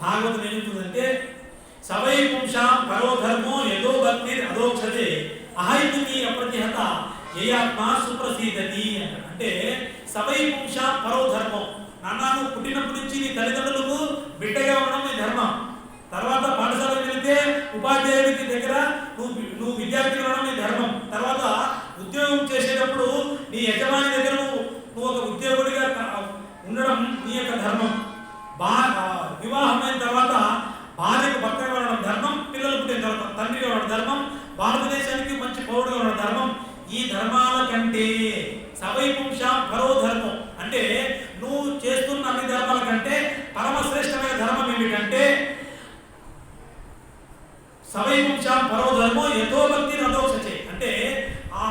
భాగవతం ఏమిటంటే సవై పుంసాం పరో ధర్మో యదో భక్తి అదోక్షతే అహైతుకి అప్రతిహత ఏయాత్మ సుప్రసీదతి అంటే సవై పుంసాం పరో ధర్మం. నాన్న పుట్టినప్పటి నుంచి నీ తల్లిదండ్రులకు బిడ్డగా ఉండడం నీ ధర్మం. తర్వాత పాఠశాలకు వెళితే ఉపాధ్యాయుడికి దగ్గర నువ్వు విద్యార్థిగా ఉండడం నీ ధర్మం. తర్వాత ఉద్యోగం చేసేటప్పుడు నీ యజమాని దగ్గర నువ్వు ఒక ఉద్యోగుడిగా ఉండడం నీ యొక్క ధర్మం. వివాహమైన తర్వాత భార్యకు భర్తగా ఉండడం ధర్మం, పిల్లలు పుట్టిన తర్వాత తండ్రిగా ఉండడం ధర్మం, భారతదేశానికి మంచి పౌరుడుగా ఉండడం ధర్మం. ఈ ధర్మాల కంటే సవై పుంసాం పరో ధర్మం అంటే నువ్వు చేస్తున్న అన్ని ధర్మాల కంటే పరమశ్రేష్టమైన ధర్మం ఏమిటంటే సవై పుంసాం పరో ధర్మో యథో భక్తి అదోక్షతే అంటే ఆ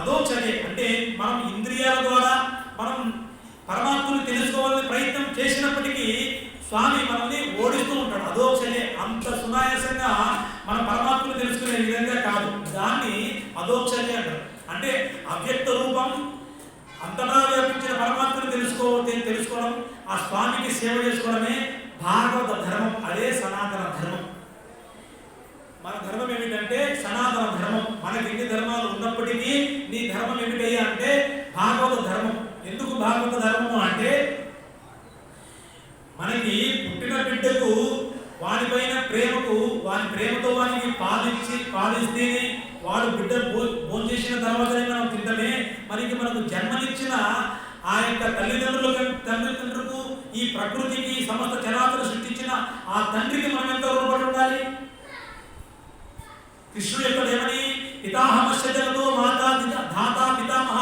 అదోక్షతే అంటే మనం ఇంద్రియాల ద్వారా మనం పరమాత్మని తెలుసుకోవాలని ప్రయత్నం చేసినప్పటికీ స్వామి మనల్ని ఓడిస్తూ ఉంటాడు. అదోక్షతే అంత సునాయాసంగా మన పరమాత్మని తెలుసుకునే విధంగా కాదు, దాన్ని అదోక్షతే అంటారు. అంటే అవ్యక్త రూపం అంతటా వ్యాపించిన పరమాత్మని తెలుసుకోవడం, ఆ స్వామికి సేవ చేసుకోవడమే భాగవత ధర్మం, అదే సనాతన ధర్మం. మన ధర్మం ఏమిటంటే సనాతన ధర్మం. మనకి ఎన్ని ధర్మాలు ఉన్నప్పటికీ నీ ధర్మం ఏమిటయ్యా అంటే భాగవత ధర్మం. ఎందుకు భాగవత ధర్మము అంటే మనకి పుట్టిన బిడ్డకు వాడిపైన ప్రేమకు వాడి ప్రేమతో వాడికి పాలిస్తేనే వాడు బిడ్డ భోజనం చేసిన తర్వాతనే మనం తింటమే. మనకు జన్మనిచ్చిన ఆ యొక్క తల్లిదండ్రులకు ఈ ప్రకృతికి సమస్త చరాచర సృష్టించిన ఆ తండ్రికి మనం ఎంత రుణపడి ఉండాలి. కృష్ణుడు యొక్క ఏమని పితాహమశ్చతో మాతా ధాతా పితామహ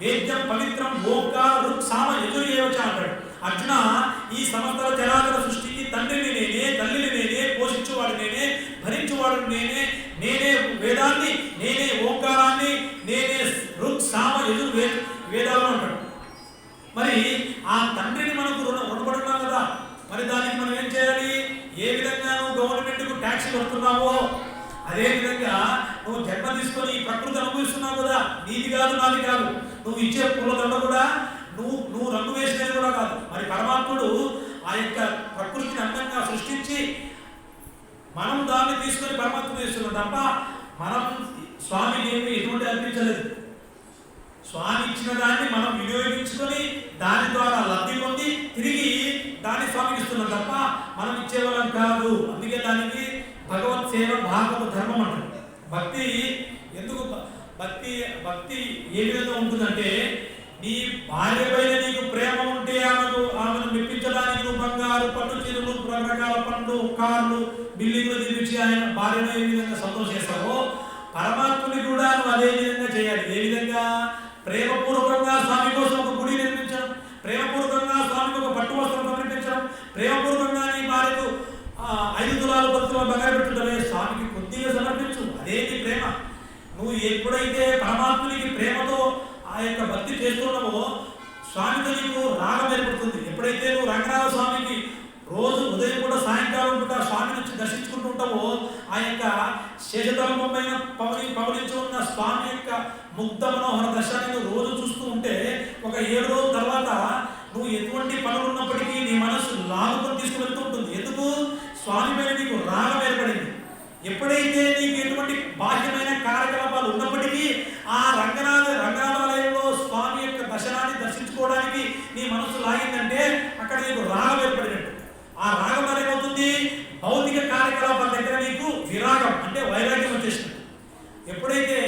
వేద్యం పవిత్రం ఓంకార రుక్ సామ యజుర్యేవచ అంటాడు. అర్జున, ఈ సమస్త చరాచర సృష్టికి తండ్రిని నేనే, తల్లిని నేనే, పోషించువాడు నేనే, భరించువాడు నేనే, నేనే వేదాన్ని, నేనే ఓంకారాన్ని, నేనే రుక్ సామ యజుర్ వేదాలు అంటాడు. మరి ఆ తండ్రిని మనకు రుణపడున్నాం కదా, మరి దానికి మనం ఏం చేయాలి? ఏ విధంగా నువ్వు గవర్నమెంట్కు ట్యాక్స్ కడుతున్నావో అదే విధంగా నువ్వు జన్మ తీసుకొని ఈ ప్రకృతి అనుభవిస్తున్నావు కదా, నీది కాదు నాది కాదు. నువ్వు ఇచ్చే పూలదండ కూడా నువ్వు రంగు వేసినది కూడా కాదు. మరి పరమాత్ముడు ఆ యొక్క ప్రకృతిని అందంగా సృష్టించి మనం దాన్ని తీసుకొని పరమాత్మ చేస్తున్నాం తప్ప మనం స్వామికి ఏమి ఎటువంటి అర్పించలేదు. స్వామి ఇచ్చిన దాన్ని మనం వినియోగించుకొని దాని ద్వారా లబ్ధి పొంది తిరిగి దాన్ని స్వామికి ఇస్తున్నాం తప్ప మనం ఇచ్చేవాళ్ళం కాదు. అందుకే దానికి భగవత్ సేవ భాగవత ధర్మం అంటారు. భక్తి ఎందుకు భక్తి ఏ విధంగా ఉంటుందంటే, నీ భార్య పైన నీకు ప్రేమ ఉంటే ఆమెను మెప్పించడానికి నువ్వు బంగారు పట్టు చీరలు, రకరకాల పండ్లు, కార్లు, బిల్డింగ్లు నిర్మించి ఆయన భార్యను ఏ విధంగా సంతోషిస్తావో పరమాత్ముని కూడా నువ్వు అదే విధంగా చేయాలి. ఏ విధంగా? ప్రేమపూర్వకంగా స్వామి కోసం ఒక గుడి నిర్మించడం, ప్రేమపూర్వకంగా స్వామికి ఒక పట్టు వస్త్రం సమర్పించడం, ప్రేమపూర్వకంగా నీ భార్యకు 5 తులాలు 10 తులాలు బంగారు పెట్టుకుంటే స్వామికి కొద్దిగా సమర్పించు. అదేంటి ప్రేమ? నువ్వు ఎప్పుడైతే పరమాత్మునికి ప్రేమతో ఆ యొక్క భక్తి చేస్తున్నావో స్వామితో నీకు రాగం ఏర్పడుతుంది. ఎప్పుడైతే నువ్వు రంగనాథ స్వామికి రోజు ఉదయం కూడా సాయంకాలం కూడా స్వామి నుంచి దర్శించుకుంటూ ఉంటావో ఆ యొక్క శేషతలంపైన పవలించి ఉన్న స్వామి యొక్క ముగ్ధ మనోహర దర్శనాన్ని నువ్వు రోజు చూస్తూ ఉంటే ఒక 7 రోజుల తర్వాత నువ్వు ఎటువంటి పనులు ఉన్నప్పటికీ నీ మనసు లాగుకొని తీసుకువెళ్తూ ఉంటుంది. ఎందుకు? స్వామి మీద నీకు రాగం ఏర్పడింది. ఎప్పుడైతే నీకు ఎటువంటి బాహ్యమైన కార్యకలాపాలు ఉన్నప్పటికీ ఆ రంగనాథాలయంలో స్వామి యొక్క దర్శనాన్ని దర్శించుకోవడానికి నీ మనసు లాగిందంటే అక్కడ నీకు రాగం ఏర్పడినట్టు. ఆ రాగం ఏమవుతుంది? భౌతిక కార్యకలాపాల దగ్గర నీకు విరాగం అంటే వైరాగ్యం వచ్చేసింది. ఎప్పుడైతే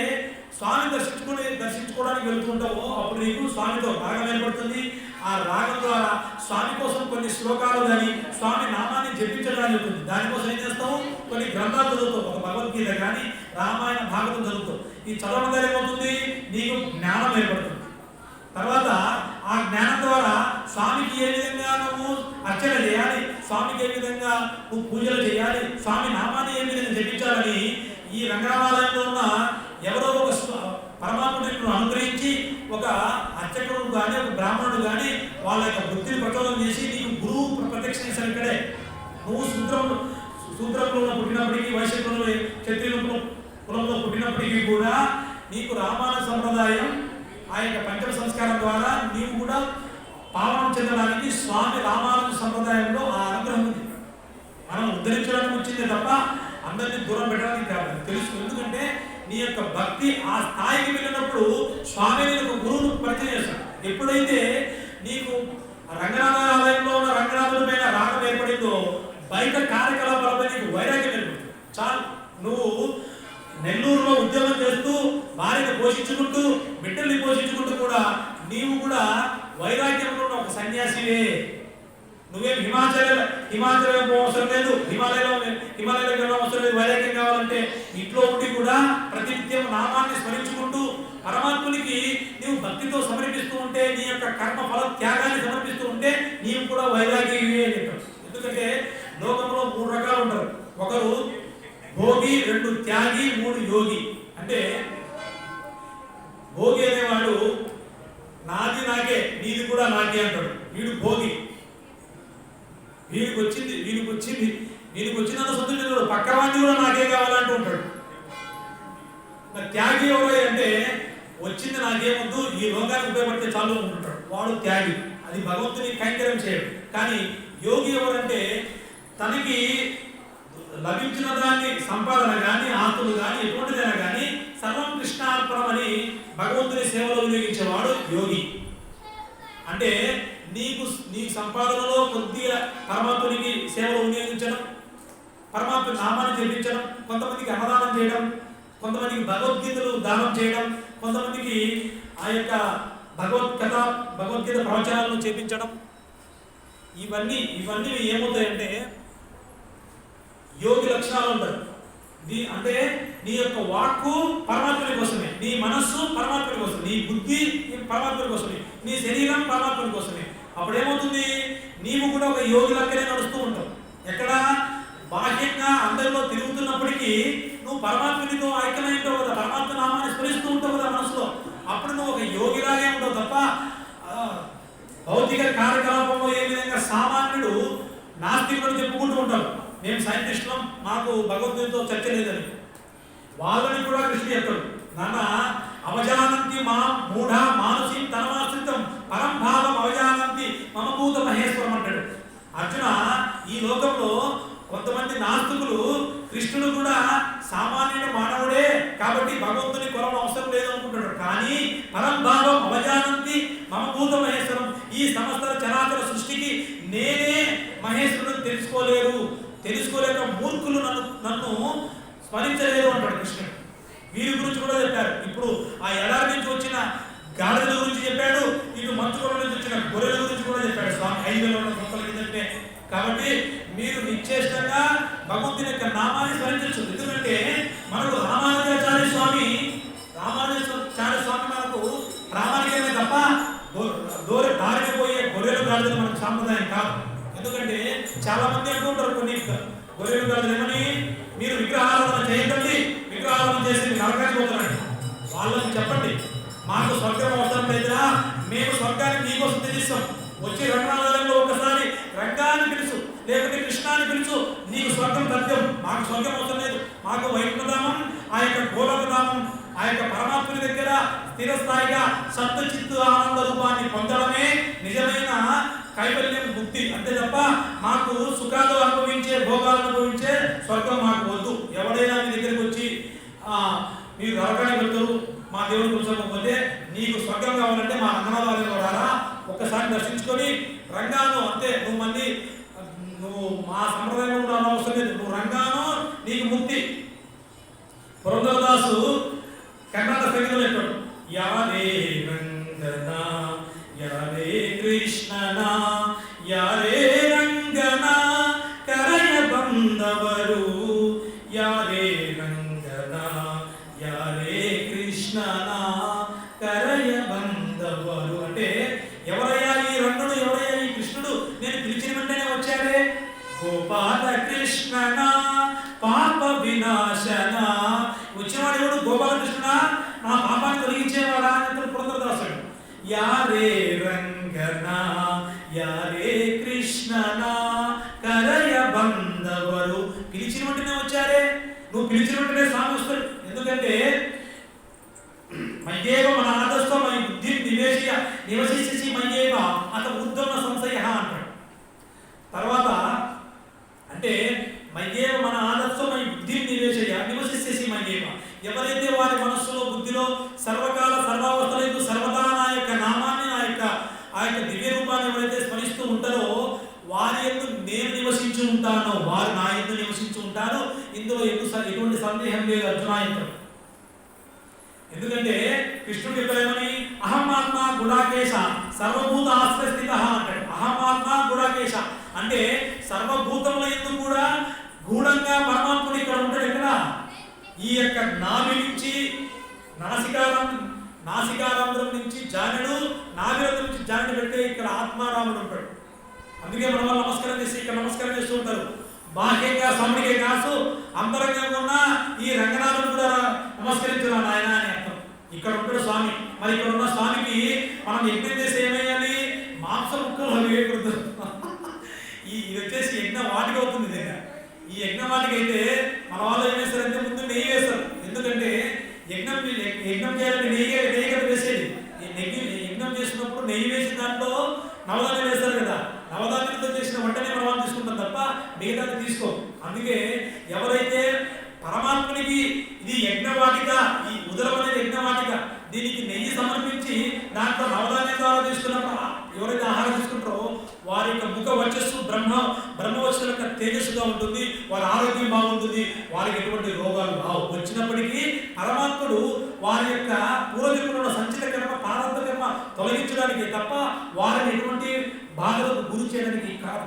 స్వామి దర్శించుకోవడానికి వెళ్తుంటావో అప్పుడు నీకు స్వామితో రాగం ఏర్పడుతుంది. ఆ రాగం ద్వారా స్వామి కోసం కొన్ని శ్లోకాలు కానీ స్వామి నామాన్ని జపించడానికి ఉంటుంది. దానికోసం ఏం చేస్తావు? కొన్ని గ్రంథాలు చదువుతావు. ఒక భగవద్గీత కానీ రామాయణ భాగవతం చదువుతావు. ఈ చదవడం ద్వారా ఏమవుతుంది? నీకు జ్ఞానం ఏర్పడుతుంది. తర్వాత ఆ జ్ఞానం ద్వారా స్వామికి ఏ విధంగా నువ్వు అర్చన చేయాలి, స్వామికి ఏ విధంగా నువ్వు పూజలు చేయాలి, స్వామి నామాన్ని ఏ విధంగా జపించాలని ఈ రంగనాథాలయంలో ఉన్న ఎవరో ఒక పరమాత్ముడిని అనుగ్రహించి ఒక అర్చకుడు కానీ ఒక బ్రాహ్మణుడు కానీ వాళ్ళ యొక్క వృత్తిని ప్రచోదనం చేసి నీకు గురువు ప్రత్యక్ష చేశారు. ఇక్కడే నువ్వు శూద్రంలో పుట్టినప్పటికీ, వైశ్యంలో క్షత్రియ కులంలో పుట్టినప్పటికీ కూడా నీకు రామాయణ సంప్రదాయం ఆ యొక్క పంచమ సంస్కారం ద్వారా నీవు కూడా పావనం చెందడానికి స్వామి రామాయణ సంప్రదాయంలో ఆ అనుగ్రహం ఉంది. మనం ఉద్ధరించడానికి వచ్చిందే తప్ప అందరినీ దూరం పెట్టడానికి కాదు. తెలుసు. ఎందుకంటే నీ యొక్క భక్తి ఆ స్థాయికి వెళ్ళినప్పుడు స్వామి నీకు గురువును పరిచయం చేస్తాడు. ఎప్పుడైతే నీకు రంగనాథాలయంలో ఉన్న రంగనాథుడి మీద రాగం ఏర్పడిందో బయట కార్యకలాపాలపై నీకు వైరాగ్యం ఏర్పడుతుంది. చాలు. నువ్వు నెల్లూరులో ఉద్యోగం చేస్తూ భార్యను పోషించుకుంటూ బిడ్డల్ని పోషించుకుంటూ కూడా నీవు కూడా వైరాగ్యంలో ఉన్న ఒక సన్యాసివే. నువ్వేం హిమాచలం అవసరం లేదు, హిమాలయాలకు వెళ్ళడం అవసరం లేదు. వైరాగ్యం కావాలంటే ఇంట్లో ఉండి కూడా ప్రతినిత్యం నామాన్ని స్మరించుకుంటూ పరమాత్మునికి నీవు భక్తితో సమర్పిస్తూ ఉంటే, నీ యొక్క కర్మ ఫల త్యాగాన్ని సమర్పిస్తూ ఉంటే నీవు కూడా వైరాగ్యమే అని చెప్పారు. ఎందుకంటే లోకంలో 3 రకాలు ఉంటారు. ఒకరు భోగి, 2 త్యాగి, 3 యోగి. అంటే భోగి అనేవాడు నాది నాకే, నీది కూడా నాకే అంటాడు. వీడు భోగి. వీడికి వచ్చినంత సంతోషించాడు, పక్కవాడిని కూడా నాకే కావాలంటూ ఉంటాడు. త్యాగి ఎవరు అంటే వచ్చింది నాకేమొద్దు, ఈ లోకానికి ఉపయోగపడితే చాలు ఉంటుంటాడు. వాడు త్యాగి. అది భగవంతుని కైంకర్యం చేయడు. కానీ యోగి ఎవరంటే తనకి లభించిన దాన్ని సంపాదన కానీ ఆస్తులు కానీ ఎటువంటిదైనా కానీ సర్వం కృష్ణార్పణం అని భగవంతుని సేవలో వినియోగించేవాడు యోగి. అంటే నీ సంపాదనలో కొద్దిగా పరమాత్మునికి సేవలో వినియోగించడం, పరమాత్మ నామాన్ని జపించడం, కొంతమందికి అన్నదానం చేయడం, కొంతమందికి భగవద్గీతలు దానం చేయడం, కొంతమందికి ఆ యొక్క భగవద్గీత ప్రవచనాలను చేపించడం, ఇవన్నీ ఏమవుతాయంటే యోగి లక్షణాలు ఉంటాయి. అంటే నీ యొక్క వాక్కు పరమాత్మని కోసమే, నీ మనస్సు పరమాత్మని కోసమే, నీ బుద్ధి పరమాత్మని కోసమే, నీ శరీరం పరమాత్మని కోసమే. అప్పుడు ఏమవుతుంది, నీవు కూడా ఒక యోగి లెక్కనే నడుస్తూ ఉంటావు. ఎక్కడ బాహ్యంగా అందరిలో తిరుగుతున్నప్పటికీ నువ్వు పరమాత్మనితో ఐక్యమై ఉంటావు కదా, పరమాత్మ నామాన్ని స్మరిస్తూ ఉంటావు కదా మనసులో. అప్పుడు నువ్వు ఒక యోగిలాగే ఉంటావు తప్ప భౌతిక కార్యకలాపంలో ఏ విధంగా సామాన్యుడు నాస్తికుడు చెప్పుకుంటూ ఉంటారు, మేము సైంటిస్టులం, మాకు భగవంతుడితో చర్చ లేదని. వాళ్ళని కూడా కృష్ణుడు చెప్తాడు, నాన్న అవజానంతి మా మూఢ మానసి తనమాశ్రితం పరంభావం అవజానంతి మమభూత మహేశ్వరం అంటాడు. అర్జున, ఈ లోకంలో కొంతమంది నాస్తికులు కృష్ణుడు కూడా సామాన్యుడు మానవుడే కాబట్టి భగవంతుని కొలవడం అవసరం లేదు అనుకుంటాడు. కానీ పరంభావం అవజానంతి మమభూత మహేశ్వరం, ఈ సమస్త చరాచర సృష్టికి నేనే మహేశ్వరుడు తెలుసుకోలేక మూర్ఖులు నన్ను స్మరించలేరు అంటాడు కృష్ణుడు. వీరి గురించి కూడా చెప్పారు. ఇప్పుడు ఆ ఎడారి నుంచి వచ్చిన గాడిదల గురించి చెప్పాడు, ఇటు మంచుకొండ నుంచి వచ్చిన గొర్రెల గురించి కూడా చెప్పాడు స్వామి 5,000 సంవత్సరాల కిందటే. కాబట్టి మీరు నిశ్చేష్టంగా భగవంతుని యొక్క నామాన్ని స్మరించవచ్చు. ఎందుకంటే మనకు రామానుజాచార్య స్వామి మనకు ప్రామాణికమే తప్ప దారిని పోయే గొర్రెలు గాడిదలు మనకు సాంప్రదాయం కాదు. ఎందుకంటే చాలా మంది అంటూ ఉంటారు, కొన్ని గొర్రెలు గాడిదలు ఏమని, మీరు విగ్రహారాధన చేయకండి, విగ్రహారాధన చేసి నరకానికి పోతారండి. వాళ్ళని చెప్పండి, మాకు స్వర్గం అవసరం లేదురా, మేము స్వర్గానికి మీకోసం తెలుస్తాం, వచ్చి రంగనాథంలో ఒకసారి రంగాన్ని పిలుచు, లేకపోతే కృష్ణాన్ని పిలుచు, నీకు స్వర్గం తథ్యం. మాకు స్వర్గం అవసరం లేదు, మాకు వైకుంఠధామం, ఆ యొక్క గోలోకధామం, ఆ యొక్క పరమాత్ముని దగ్గర స్థిరస్థాయిగా సత్వచిత్తు ఆనంద రూపాన్ని పొందడమే నిజమైన కైవల్యం ముక్తి. అంతే తప్ప మాకు సుఖాలు అనుభవించే, భోగాలు అనుభవించే స్వర్గం మాకు వద్దు. ఎవడైనా మీ దగ్గరికి వచ్చి మీరు నరకానికి వెళ్తారు, మా దేవుని కూర్చోకపోతే నీకు స్వర్గం కావాలంటే మా రంగనాథాలయంలో రారా, ఒక్కసారి దర్శించుకొని రంగాను, అంతే, నువ్వు మా సంప్రదాయంలో ఉండాలని అవసరం లేదు, నువ్వు రంగాను నీకు ముక్తి. పురంధరదాసు కర్ణాటక సంగీతంలో చెప్పాడు, యారే రంగనా యారే కృష్ణనా యారే రంగనా కరయ బందవరు, యారే రంగనా యారే కృష్ణనా కరయ బందవరు. అంటే ఎవరయ్యా ఈ రంగుడు, ఎవరయ్యా ఈ కృష్ణుడు, నేను పిలిచిన వెంటనే వచ్చాడే. గోపాల కృష్ణన పాప వినాశన, వచ్చినవాడు ఎవడు, గోపాలకృష్ణ, నా పాపాన్ని తొలగించేవాడా అని పురంధరదాసుడు. యారే రంగన యారే కృష్ణన కరయ బందవరు, పిలిచిన వెంటనే వచ్చారే. నువ్వు పిలిచిన వెంటనే స్వామి వస్తాడు. ఎందుకంటే మయ్యేవ మన ఆదర్శం మై బుద్ధి నివసిసి మయ్యేవ అత ఉద్దమ సంశయ అంటాడు. తర్వాత అంటే మయ్యేవ మన ఆదర్శం మై బుద్ధి నివసిసి మయ్యేవ, ఎవరైతే వారి మనస్సులో బుద్ధిలో సర్వకాల సర్వావస్థలకు సర్వదా నా యొక్క నామాన్ని, ఆ యొక్క దివ్య రూపాన్ని ఎవరైతే స్మరిస్తూ ఉంటారో వారి యందు నేను నివసించి ఉంటానో, వారు నా యందు నివసించి ఉంటారో, ఇందులో ఎటువంటి సందేహం లేదు అర్జున అంటాడు. ఎందుకంటే కృష్ణుడు చెప్పేమని, అహమాత్మ గుడాకేశ సర్వభూత ఆశ్రయస్థిత అంటాడు. అహమాత్మ గుడాకేశ అంటే సర్వభూతముల యందు కూడా గూఢంగా పరమాత్ముడు ఇక్కడ ఉంటాడు. ఎక్కడ, ఈ యొక్క నాభి నుంచి నాసికారంధ్రం నుంచి జానుడు, నాభిరంధ్రం నుంచి జానుడు పెడితే ఇక్కడ ఆత్మారాముడు ఉంటాడు. అందుకే మన వాళ్ళు నమస్కారం చేసి ఇక్కడ నమస్కారం చేస్తూ ఉంటారు. బాహ్యంగా సముడికే కాసు, అంతరంగంగా ఉన్న ఈ రంగనాథుడు కూడా నమస్కరించురా నాయన అని అర్థం. ఇక్కడ ఉంటాడు స్వామి. మరి ఇక్కడ ఉన్న స్వామికి మనం యజ్ఞం చేసి ఏమేయాలి, మాంస ముక్కలు అవి వేయకూడదు. ఇది వచ్చేసి యజ్ఞ వాటికి అవుతుంది. నిజంగా ఈ యజ్ఞ వాటికి అయితే మన వాళ్ళు ఏం వేస్తారంటే ముందు నెయ్యి వేస్తారు. ఎందుకంటే యజ్ఞం చేయాలంటే నెయ్యి కదా వేసేది. యజ్ఞం చేసినప్పుడు నెయ్యి వేసిన దాంట్లో నవధాన్యం వేస్తారు కదా, నవధాన్యంతో చేసిన వంటనే మనం తీసుకుంటాం తప్ప మిగతాది తీసుకో. అందుకే ఎవరైతే పరమాత్మునికి ఇది యజ్ఞవాటిక, ఈ ఉదరం అనేది యజ్ఞవాటిక, దీనికి నెయ్యి సమర్పించి దాంట్లో నవధాన్యం ద్వారా తీసుకున్నప్పుడు ఎవరైతే ఆహారం తీసుకుంటారో వారి యొక్క ముఖ వచ్చస్సు బ్రహ్మవస్సు యొక్క తేజస్సుగా ఉంటుంది, వారి ఆరోగ్యం బాగుంటుంది, వారికి ఎటువంటి రోగాలు రావు. వచ్చినప్పటికీ పరమాత్ముడు వారి యొక్క పూర్వజన్మలో సంచిత కర్మ ప్రారంభ కర్మ తొలగించడానికి తప్ప వారిని ఎటువంటి బాధలకు గురి చేయడానికి కాదు.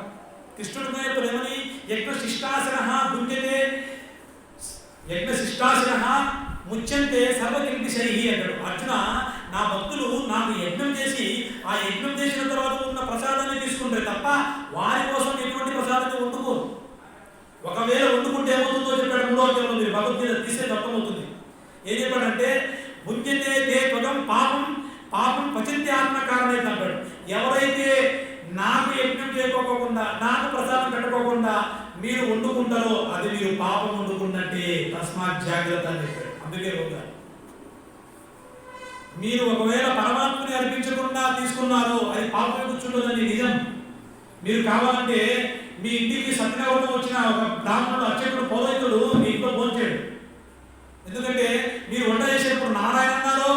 కృష్ణుడు ఏమని యజ్ఞ శిష్టాసన భుంజతే యజ్ఞ శిష్టాసన ముచ్యంతే సర్వకిల్పిశై అంటాడు. అర్జున, నా భక్తులు నాకు యజ్ఞం చేసి ఆ యజ్ఞం చేసిన తర్వాత ఉన్న ప్రసాదాన్ని తీసుకుంటారు తప్ప వారి కోసం ఎటువంటి ప్రసాదాన్ని వండుకోరు. ఒకవేళ వండుకుంటే ఏమవుతుందో చెప్పాడు 3వ అధ్యాయంలో. మీరు భగవద్గీత తీస్తే అర్థమవుతుంది. ఏం చెప్పాడంటే భుంజతే తే త్వగం పాపం పచింతే ఆత్మ కారణం అంటాడు. ఎవరైతే నాకు యజ్ఞం చేయకోకుండా నాకు ప్రసాదం పెట్టుకోకుండా మీరు వండుకుంటారో అది మీరు పాపం వండుకున్నట్టే, తస్మాత్ జాగ్రత్త అని చెప్పాడు. అందుకే రోగాలు. మీరు ఒకవేళ పరమాత్మని అర్పించకుండా తీసుకున్నారో అది పాపం కూర్చుంటుందని నిజం. మీరు కావాలంటే మీ ఇంటికి సత్యనారాయణ వచ్చిన ఒక బ్రాహ్మణుడు అర్చకుడు పౌరోహితుడు మీ ఇంట్లో భోంచేయడు. ఎందుకంటే మీరు వంట చేసేటప్పుడు నారాయణ అన్నారో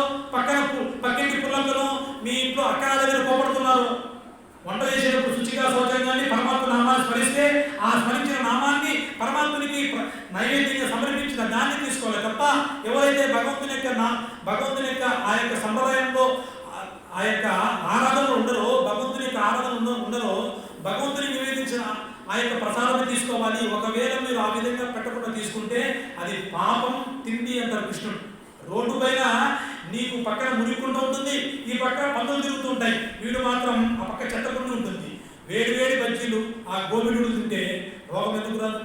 పక్కింటి పుల్లక్కను మీ ఇంట్లో అక్కడ దగ్గర పోగొడుతున్నారు. వంట చేసేటప్పుడు శుచిగా శౌచంగాన్ని పరమాత్మ నామాన్ని స్మరిస్తే ఆ స్మరించిన నామాన్ని పరమాత్మునికి నైవేద్యంగా సమర్పించిన దాన్ని తీసుకోవాలి తప్ప ఎవరైతే భగవంతుని యొక్క ఆ యొక్క సంప్రదాయంలో ఆ యొక్క ఆరాధనలు ఉండరో, భగవంతుని యొక్క ఆరాధన ఉండరో, భగవంతుని నివేదించిన ఆ యొక్క ప్రసాదాన్ని తీసుకోవాలి. ఒకవేళ మీరు ఆ విధంగా పెట్టకుండా తీసుకుంటే అది పాపం తిండి అంటారు కృష్ణుడు. రోడ్డు పైన నీకు పక్కన మురిక్కుంటూ ఉంటుంది, ఈ పక్కన పందులు తిరుగుతూ ఉంటాయి, వీడు మాత్రం ఆ పక్క చెత్తకుండా ఉంటుంది. వేడి బజ్జీలు ఆ గోవిడులు తింటే రోగం ఎందుకు రాదు?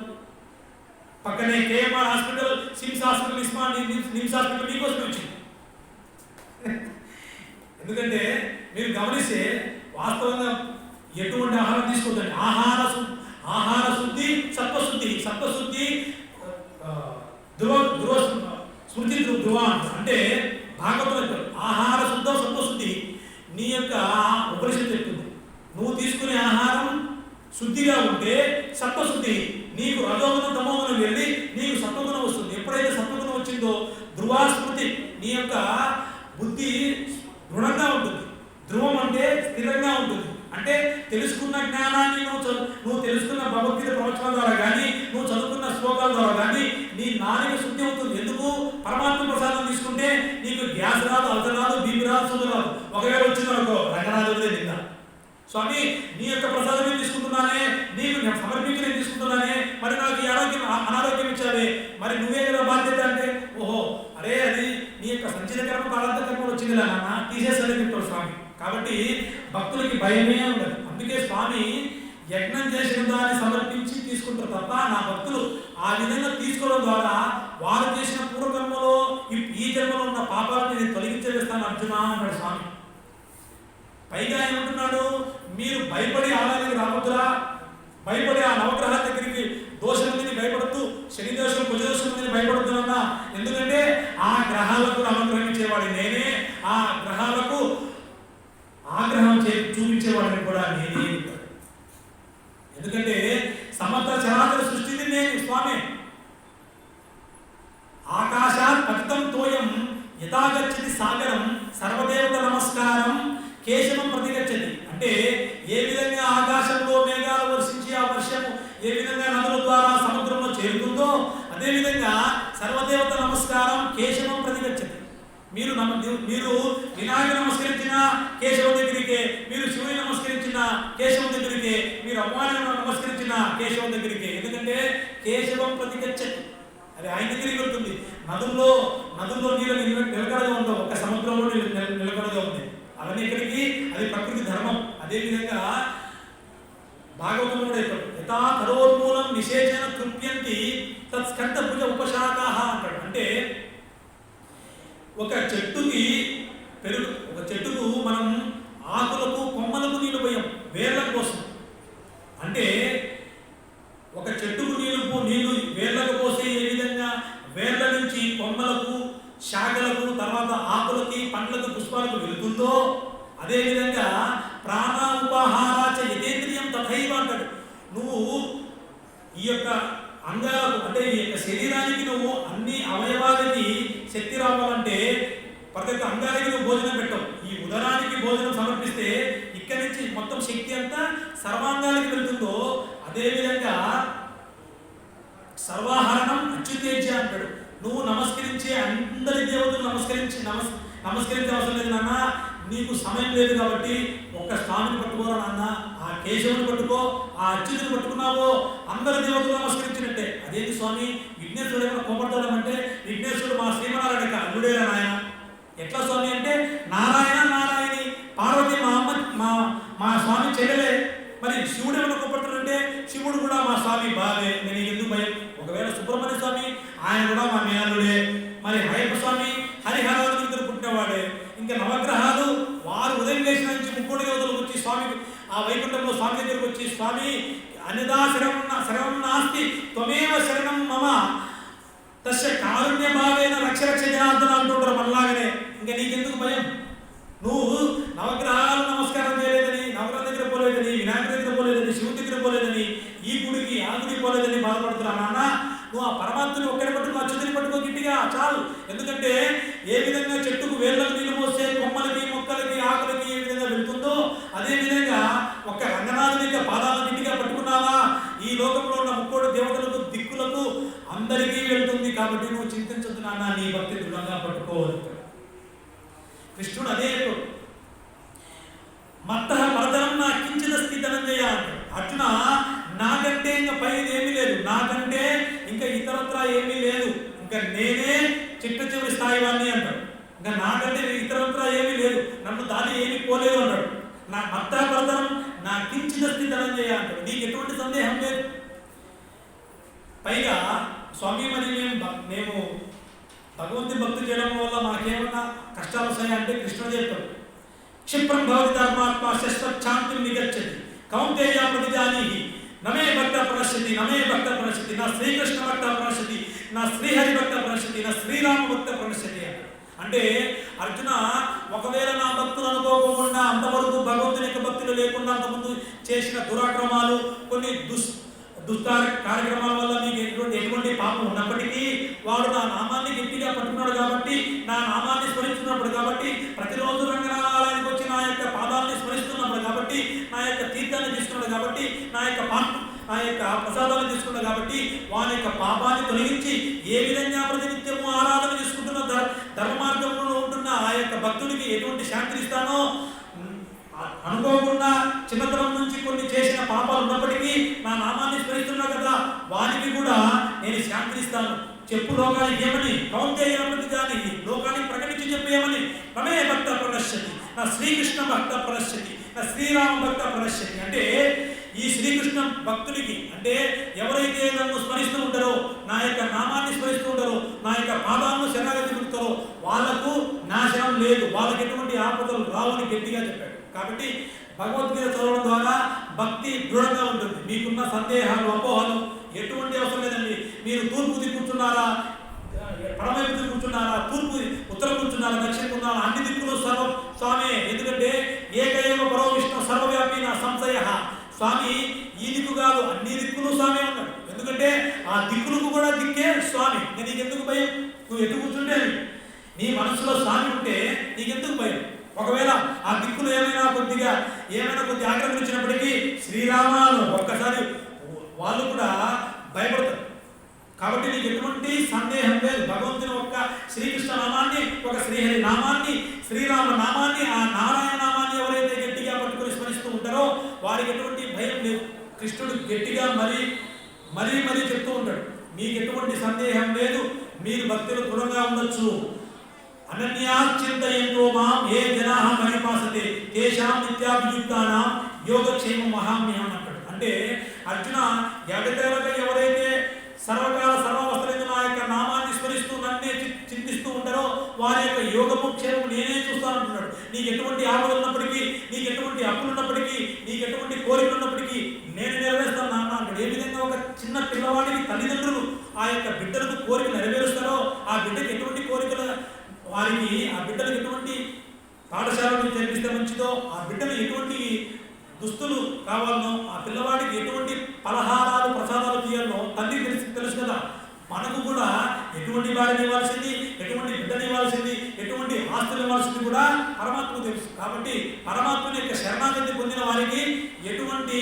పక్కనే KMR hospital, SIMS hospital, NIMS hospital మీకోసం వచ్చింది. ఎందుకంటే మీరు గమనిస్తే వాస్తవంగా ఎటువంటి ఆహారం తీసుకోవద్దండి. ఆహార శుద్ధి సత్వశుద్ధి స్మృతి ధ్రువ అంటే భాగవతం ఆహార శుద్ధం సత్వశుద్ధి నీ యొక్క ఉపనిషత్తు చెప్తుంది. నువ్వు తీసుకునే ఆహారం శుద్ధిగా ఉంటే సత్వశుద్ధి, నీకు రజోగుణం తమోగుణం వెళ్ళి నీకు సత్వగుణం వస్తుంది. ఎప్పుడైతే సత్వగుణం వచ్చిందో ధ్రువ స్మృతి, నీ యొక్క బుద్ధి దృఢంగా ఉంటుంది. ధ్రువం అంటే స్థిరంగా ఉంటుంది. అంటే తెలుసుకున్న జ్ఞానాన్ని నువ్వు తెలుసుకున్న భగవద్గీత ప్రవచనాల ద్వారా కానీ నువ్వు చదువుకున్న శ్లోకాల ద్వారా కానీ నీ నాలుక శుద్ధి అవుతుంది. ఎందుకు? పరమాత్మ ప్రసాదం తీసుకుంటే నీకు గ్యాస్ రాదు, అల్సర్ రాదు, బీపీ రాదు, షుగర్ రాదు. ఒకవేళ వచ్చిందనుకో రంగనాథుడే నిందా, స్వామి నీ యొక్క ప్రసాదం తీసుకుంటున్నానే, నీకు సమర్పించి నేను తీసుకుంటున్నానే, మరి నాకు ఈ అనారోగ్యం ఇచ్చావే, మరి నువ్వే కదా బాధ్యత అంటే ఓహో అరే అది నీ యొక్క సంచిత కర్మ ప్రారంభ కర్మ వచ్చింది నాన్న తీసేసరి చెప్తాడు స్వామి. కాబట్టి భక్తులకి భయమే ఉండదు. అందుకే స్వామి యజ్ఞం చేసిన దాన్ని సమర్పించి తీసుకుంటారు తప్ప నా భక్తులు ఆ విధంగా తీసుకోవడం ద్వారా వారు చేసిన పూర్వకర్మలో ఈ జన్మలో ఉన్న పాపాలను నేను తొలగించేస్తాను అర్జున అన్నాడు స్వామి. పైగా ఏమంటున్నాడు, మీరు భయపడి ఆలయానికి రావద్దురా, భయపడి ఆ నవగ్రహాల దగ్గరికి దోషం ఉందని భయపడద్దు, శని దోషం కుజ దోషం ఉందని భయపడద్దు అన్న. ఎందుకంటే ఆ గ్రహాలకు అనుగ్రహించేవాడు నేనే, ఆ గ్రహాలకు ఆగ్రహం చూపించేవాడిని కూడా నేనే. ఎందుకంటే సమస్త చరాచర సృష్టిని నేను స్వామి. ఆకాశాత్ పతితం తోయం యథాగచ్చతి సాగరం సర్వదేవత నమస్కారం కేశవం ప్రతిగచ్చతి. అంటే ఏ విధంగా ఆకాశంలో మేఘాలు వర్షించి ఆ వర్షము ఏ విధంగా నదుల ద్వారా సముద్రంలో చేరుతుందో అదే విధంగా సర్వదేవత నమస్కారం కేశవం ప్రతిగచ్చతి. మీరు వినాయకుడు నమస్కరించిన కేశవం దగ్గరికే, మీరు శివుని నమస్కరించిన కేశవం దగ్గరికే, మీరు అమ్మవారిని నమస్కరించిన కేశవం దగ్గరికే. ఎందుకంటే కేశవం ప్రతిగచ్చతి, అది ఆయన దగ్గరికి ఉంటుంది. నదుల్లో నీళ్ళు నిలకడగా ఉండవు, ఒక సముద్రంలో నిలకడగా ఉంది. అవన్నీ ఎక్కడికి? అది ప్రకృతి ధర్మం. అదేవిధంగా భాగవతంలో యథా తరోన్మూలం నిషేచన తృప్యంతి తత్స్కంద భుజ ఉపశాఖాః అంటాడు. అంటే ఒక చెట్టుకు మనం ఆకులకు కొమ్మలకు నీళ్ళు పోయాం, వేర్ల కోసం. అంటే ఒక చెట్టుకు నీళ్లు వేర్లకు పోసి ఏ విధంగా వేర్ల నుంచి కొమ్మలకు, శాఖలకు, తర్వాత ఆకులకి, పండ్లకు, పుష్పాలకు వెళుతుందో అదేవిధంగా ప్రాణ ఉపాహారాచ యతేంద్రియం ఈ యొక్క అంగాలకు అంటే ఈ యొక్క శరీరానికి నువ్వు అన్ని అవయవాలకి శక్తి రావాలంటే ప్రతి ఒక్క అంగానికి నువ్వు భోజనం పెట్టవు. ఈ ఉదరానికి భోజనం సమర్పిస్తే ఇక్కడి నుంచి మొత్తం శక్తి అంతా సర్వాంగానికి వెళ్తుందో అదేవిధంగా సర్వాహరణం అచ్యుతేజ్య అంటాడు. నువ్వు నమస్కరించే అందరి దేవతలు నమస్కరించే అవసరం లేదు నాన్న, నీకు సమయం లేదు కాబట్టి ఒక్క స్వామిని పట్టుకోరా నాన్న, ఆ కేశవుని పట్టుకో, ఆ అచ్యుతుని పట్టుకున్నావో అందరి దేవతలు నమస్కరించినట్టే. అదేంటి స్వామి విఘ్నేశ్వరుడు ఏమైనా కోపడతాడు అంటే, విఘ్నేశ్వరుడు మా శ్రీమనారాయణ అల్లుడేరా నాయన. ఎట్లా స్వామి అంటే నారాయణ నారాయణి, పార్వతి మా అమ్మ మా స్వామి చెల్లెలే. మరి శివుడు ఏమైనా కోపడతాడంటే శివుడు కూడా మా స్వామి బావే, నేను ఎందుకు భయం. ఒకవేళ సుబ్రహ్మణ్య స్వామి ఆయన కూడా మా మేనలుడే. మరి అయ్యప్ప స్వామి హరిహరాలు ఇద్దరు పుట్టినవాడే. ఇంకా నవగ్రహాలు వారు ఉదయం లేచిన నుంచి ముక్కోటి దేవతలకు వచ్చి స్వామి ఆ వైకుంఠంలో స్వామి దగ్గరకు వచ్చి స్వామి అన్యదా శరణం నాస్తి త్వమేవ శరణం మమ తస్య కారుణ్య భావేన రక్ష జనార్దన అంటుంటారు మనలాగనే. ఇంకా నీకెందుకు భయం? నువ్వు నవగ్రహాలు నమస్కారం చేయలేదని, నవగ్రహం దగ్గర పోలేదని, వినాయకుడి దగ్గర పోలేదని, శివుడి దగ్గర పోలేదని, ఈ గుడికి ఆ గుడికి పోలేదని బాధపడుతున్నా నాన్న. నువ్వు ఆ పరమాత్మని ఒక్కడి పట్టుకో, అచ్యుతుని పట్టుకో గట్టిగా చాలు. ఎందుకంటే ఏ విధంగా చెట్టుకు వేళ్ళకు నీళ్ళు పోస్తే కొమ్మలకి మొక్కలకి ఆకులకి ఏ విధంగా వెళ్తుందో అదే విధంగా ఒక రంగనాథుని యొక్క పాదాలను గట్టిగా పట్టుకున్నావా ఈ లోకంలో ఉన్న ముక్కోటి దేవతలకు దిక్కులకు అందరికీ వెళ్తుంది. కాబట్టి నువ్వు చింతించొద్దు నాన్న, నీ భక్తి దృఢంగా పట్టుకోవాలి. కృష్ణుడు అదే మత్త పరదరం నా కించిత స్థితనంజయ అంటాడు. అర్జున నాకంటే ఇంకా పైది ఏమీ లేదు, నాకంటే ఇంకా ఇతరత్రా ఏమీ లేదు, ఇంకా నేనే చిట్ట చివరి స్థాయి వాడిని అంటాడు. ఇంకా నాకంటే ఇతరత్రా ఏమీ లేదు, నన్ను దాని ఏమీ పోలేదు అంటాడు. నా మత్త పరదరం నా కించిత స్థితనంజయ అంటాడు. నీకు ఎటువంటి సందేహం లేదు. పైగా స్వామి మరి మేము భగవంతుని భక్తి చేయడం వల్ల మాకేమన్నా కష్టాలు వస్తాయి అంటే కృష్ణుడు చెప్తాడు, క్షిప్రం భవతి ధర్మాత్మ శాంతిని నిగచ్చతి కౌంతేయ ప్రతిదానీహి నమే భక్త ప్రణశ్యతి నమే భక్త ప్రణశ్యతి నా శ్రీకృష్ణ భక్త ప్రణశ్యతి నా శ్రీహరి భక్త ప్రణశ్యతి నా శ్రీరామ భక్త ప్రణశ్యతి అంటే అర్జున ఒకవేళ నా భక్తులు అనుకోకుండా అంతవరకు భగవంతుని యొక్క భక్తులు లేకుండా అంతకుముందు చేసిన దురాక్రమాలు కొన్ని దుష్ట కార్యక్రమాల వల్ల మీకు ఎటువంటి పాపం ఉన్నప్పటికీ వాడు నా నామాన్ని గట్టిగా పట్టుకున్నాడు కాబట్టి, నా నామాన్ని స్మరిస్తున్నప్పుడు కాబట్టి, ప్రతిరోజు రంగనాథాలయానికి వచ్చి నా యొక్క పాదాలని స్మరిస్తున్నప్పుడు కాబట్టి, నా యొక్క తీర్థాన్ని తీసుకున్నాడు కాబట్టి, నా యొక్క ప్రసాదాన్ని తీసుకున్నాడు కాబట్టి వాని యొక్క పాపాన్ని తొలగించి ఏ విధంగా ప్రతినిత్యము ఆరాధన చేసుకుంటున్న ధర్మ మార్గంలో ఉంటున్న ఆ యొక్క భక్తుడికి ఎటువంటి శాంతినిస్తానో అనుకోకుండా చిన్నతనం నుంచి కొన్ని చేసిన పాపాలు ఉన్నప్పటికీ నా నామాన్ని స్మరిస్తున్నా కదా వానికి కూడా నేను శాంతినిస్తాను. చెప్పు లోకానికి ఏమని కౌంతేయ ప్రతిదానీహి లోకానికి ప్రకటించి చెప్పేమని నమే భక్త ప్రణశ్యతి నా శ్రీకృష్ణ భక్త ప్రణశ్యతి నా శ్రీరామ భక్త ప్రణశ్యతి. అంటే ఈ శ్రీకృష్ణ భక్తుడికి అంటే ఎవరైతే నన్ను స్మరిస్తూ ఉంటారో, నా యొక్క నామాన్ని స్మరిస్తూ ఉంటారో, నా యొక్క పాదాలను శరణాగతి పెడతారో వాళ్ళకు నాశనం లేదు, వాళ్ళకి ఎటువంటి ఆపదలు రావని గట్టిగా చెప్పాడు. కాబట్టి భగవద్గీత చదవడం ద్వారా భక్తి దృఢంగా ఉంటుంది. మీకున్న సందేహాలు అపోహలు ఎటువంటి అవసరం లేదండి. మీరు తూర్పు దిక్కు కూర్చున్నారా, పడమైపు దిక్కు కూర్చున్నారా, ఉత్తరం కూర్చున్నారా, దక్షిణ కూర్చున్నారా, అన్ని దిక్కులు సర్వం స్వామి. ఎందుకంటే ఏకైవ పరో విష్ణు సర్వవ్యాపి నా సంశయ. స్వామి ఈ దిక్కు కాదు అన్ని దిక్కులు స్వామి ఉన్నాడు. ఎందుకంటే ఆ దిక్కులకు కూడా దిక్కే స్వామి. నీకెందుకు భయం? నువ్వు ఎటు కూర్చుంటే నీ మనసులో స్వామి ఉంటే నీకెందుకు భయం? ఒకవేళ ఆ దిక్కులు ఏమైనా కొద్ది ఆక్రమించినప్పటికీ శ్రీరామాను ఒక్కసారి వాళ్ళు కూడా భయపడతారు. కాబట్టి నీకు ఎటువంటి సందేహం లేదు. భగవంతుని ఒక్క శ్రీకృష్ణ నామాన్ని, ఒక శ్రీహరి నామాన్ని, శ్రీరామ నామాన్ని, ఆ నారాయణ నామాన్ని ఎవరైతే గట్టిగా పట్టుకొని స్మరిస్తూ ఉంటారో వారికి ఎటువంటి భయం లేదు. కృష్ణుడు గట్టిగా మరీ చెప్తూ ఉంటాడు, మీకు ఎటువంటి సందేహం లేదు, మీరు భక్తులు దృఢంగా ఉండొచ్చు. అనన్యాశ్చింతయంతో మాం ఏ జనాః పరిపాసతే తేషాం నిత్యాభియుక్తానాం యోగక్షేమం మహామ్యం అంటాడు. అంటే అర్జున ఎవరైతే సర్వకాల సర్వావస్థలందు నా యొక్క నామాన్ని స్మరిస్తూ నన్నే చింతిస్తూ ఉంటారో వారి యొక్క యోగము క్షేమం నేనే చూస్తానంటున్నాడు. నీకు ఎటువంటి ఆపదలు ఉన్నప్పటికీ, నీకు ఎటువంటి అప్పులు ఉన్నప్పటికీ, నీకు ఎటువంటి కోరికలు ఉన్నప్పటికీ నేను నెరవేరుస్తాను నాన్న అంటాడు. ఏ విధంగా ఒక చిన్న పిల్లవాడికి తల్లిదండ్రులు ఆ యొక్క బిడ్డలకు కోరికలు నెరవేరుస్తారో ఆ బిడ్డకి ఎటువంటి కోరికలు వారికి ఆ బిడ్డలకు ఎటువంటి పాఠశాలను చేర్పిస్తే మంచిదో, ఆ బిడ్డలు ఎటువంటి దుస్తులు కావాలనో, ఆ పిల్లవాడికి ఎటువంటి పలహారాలు ప్రసాదాలు తీయాలనో తల్లి తెలుసు కదా. మనకు కూడా ఎటువంటి వాడిని ఇవ్వాల్సింది, ఎటువంటి బిడ్డని ఇవ్వాల్సింది, ఎటువంటి ఆస్తులు ఇవ్వాల్సింది కూడా పరమాత్మకు తెలుసు. కాబట్టి పరమాత్మని యొక్క శరణాగతి పొందిన వారికి ఎటువంటి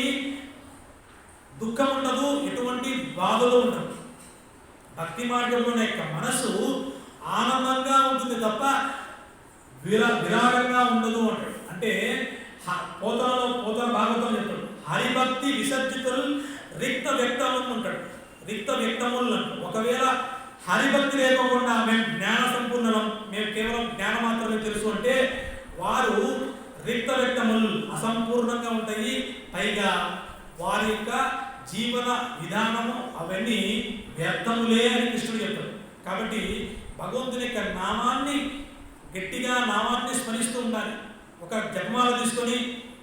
దుఃఖం ఉండదు, ఎటువంటి బాధలు ఉండదు. భక్తి మార్గంలోని యొక్క మనసు ఆనందంగా ఉంటుంది తప్ప విరాగంగా ఉండదు అంటాడు. అంటే పోతన భాగవతం చెప్తాడు, హరిభక్తి విసర్జితులు రిక్త వ్యక్తములు ఉంటాడు. రిక్త వ్యక్తములు అంటాడు. ఒకవేళ హరిభక్తి లేకుండా మేము జ్ఞాన సంపూర్ణం, మేము కేవలం జ్ఞానం మాత్రమే తెలుసు అంటే వారు రిక్త వ్యక్తములు అసంపూర్ణంగా ఉంటాయి. పైగా వారి యొక్క జీవన విధానము అవన్నీ వ్యర్థములే అని కృష్ణుడు చెప్తాడు. కాబట్టి భగవంతుని యొక్క నామాన్ని గట్టిగా నామాన్ని స్మరిస్తూ ఉండాలి. ఒక జపమాల తీసుకొని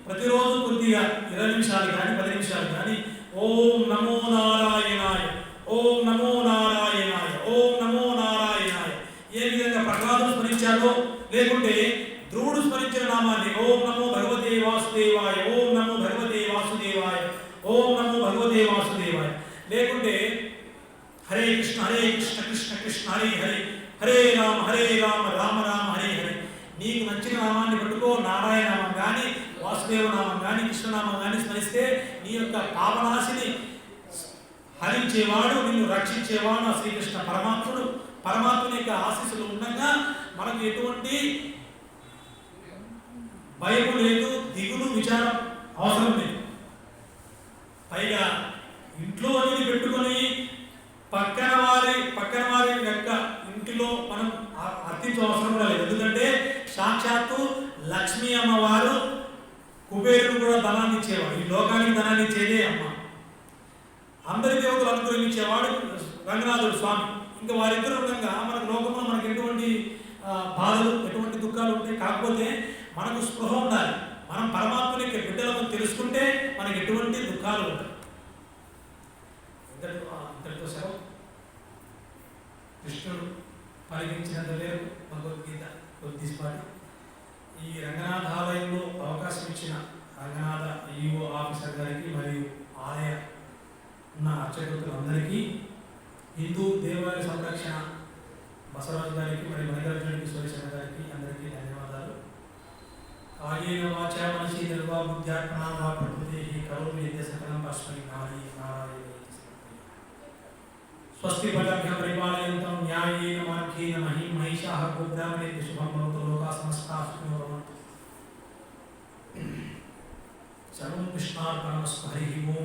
ప్రతిరోజు కొద్దిగా 20 నిమిషాలు కానీ 10 నిమిషాలు కానీ ఓం నమో నారాయణాయ, ఓం నమో నారాయణాయ, ఓం నమో నారాయణాయ, ఏ విధంగా ప్రహ్లాదుడు స్మరించాడో, లేకుంటే ధ్రువుడు స్మరించిన నామాన్ని ఓం నమో భగవతే వాసుదేవాయ, ఓం నమో భగవతే వాసుదేవాయ, ఓం నమో భగవతే వాసుదేవాయ, లేకుంటే హరే కృష్ణ కృష్ణ కృష్ణ హరే హరే, హరే రామ రామ రామ హరే హరే. నీకు నచ్చిన నామాన్ని పట్టుకో. నారాయణ నామం కానీ, వాసుదేవ నామం కానీ, కృష్ణనామం కానీ స్మరిస్తే నీ యొక్క పాపనాశిని హరించేవాడు, నిన్ను రక్షించేవాడు శ్రీకృష్ణ పరమాత్ముడు. పరమాత్ముని యొక్క ఆశీస్సులు ఉండగా మనకు ఎటువంటి భయం లేదు, దిగులు విచారం అవసరం లేదు. పైగా ఇంట్లో అనేది పెట్టుకొని పక్కన వారి యొక్క ఇంటిలో మనం అర్థించే అవసరం కూడా లేదు. ఎందుకంటే సాక్షాత్తు లక్ష్మీ అమ్మవారు కుబేరుడు కూడా ధనాన్ని ఇచ్చేవాడు. ఈ లోకానికి ధనాన్ని ఇచ్చేదే అమ్మ. అందరి దేవతలు అనుగ్రహించేవాడు రంగనాథుడు స్వామి. ఇంకా వారిద్దరు ఉండగా మనకు లోకంలో మనకు ఎటువంటి బాధలు, ఎటువంటి దుఃఖాలు ఉంటాయి. కాకపోతే మనకు స్పృహ ఉండాలి. మనం పరమాత్మని యొక్క బిడ్డలను తెలుసుకుంటే మనకి ఎటువంటి దుఃఖాలు ఉంటాయి. ఇంతటితో సెలవు. కృష్ణుడు పరిగణించినంత వేరు భగవద్గీత కొద్దిపాటి. ఈ రంగనాథ ఆలయంలో అవకాశం ఇచ్చిన రంగనాథ ఈఓ ఆఫీసర్ గారికి మరియు ఆలయ ఉన్న అర్చకులందరికీ, హిందూ దేవాలయ సంరక్షణ బసవరాజు గారికి మరియు మణికర్జునికి సురేశ్వర గారికి అందరికీ ధన్యవాదాలు. కాయేన వాచా మనసేంద్రియా బుద్ధ్యాత్మనా వా ప్రకృతి కరోమి యద్య సకలం తస్మై నారాయణాయ. స్వస్తి పదభ్య పరిపాలయంతం న్యాయేన మార్గేణ మహిం మహిషాః గోబ్రాహ్మణేభ్యः శుభం భవతు. లోకాః సమస్తాః సుఖినో భవంతు. సర్వం కృష్ణార్పణమస్తు. హరి ఓం.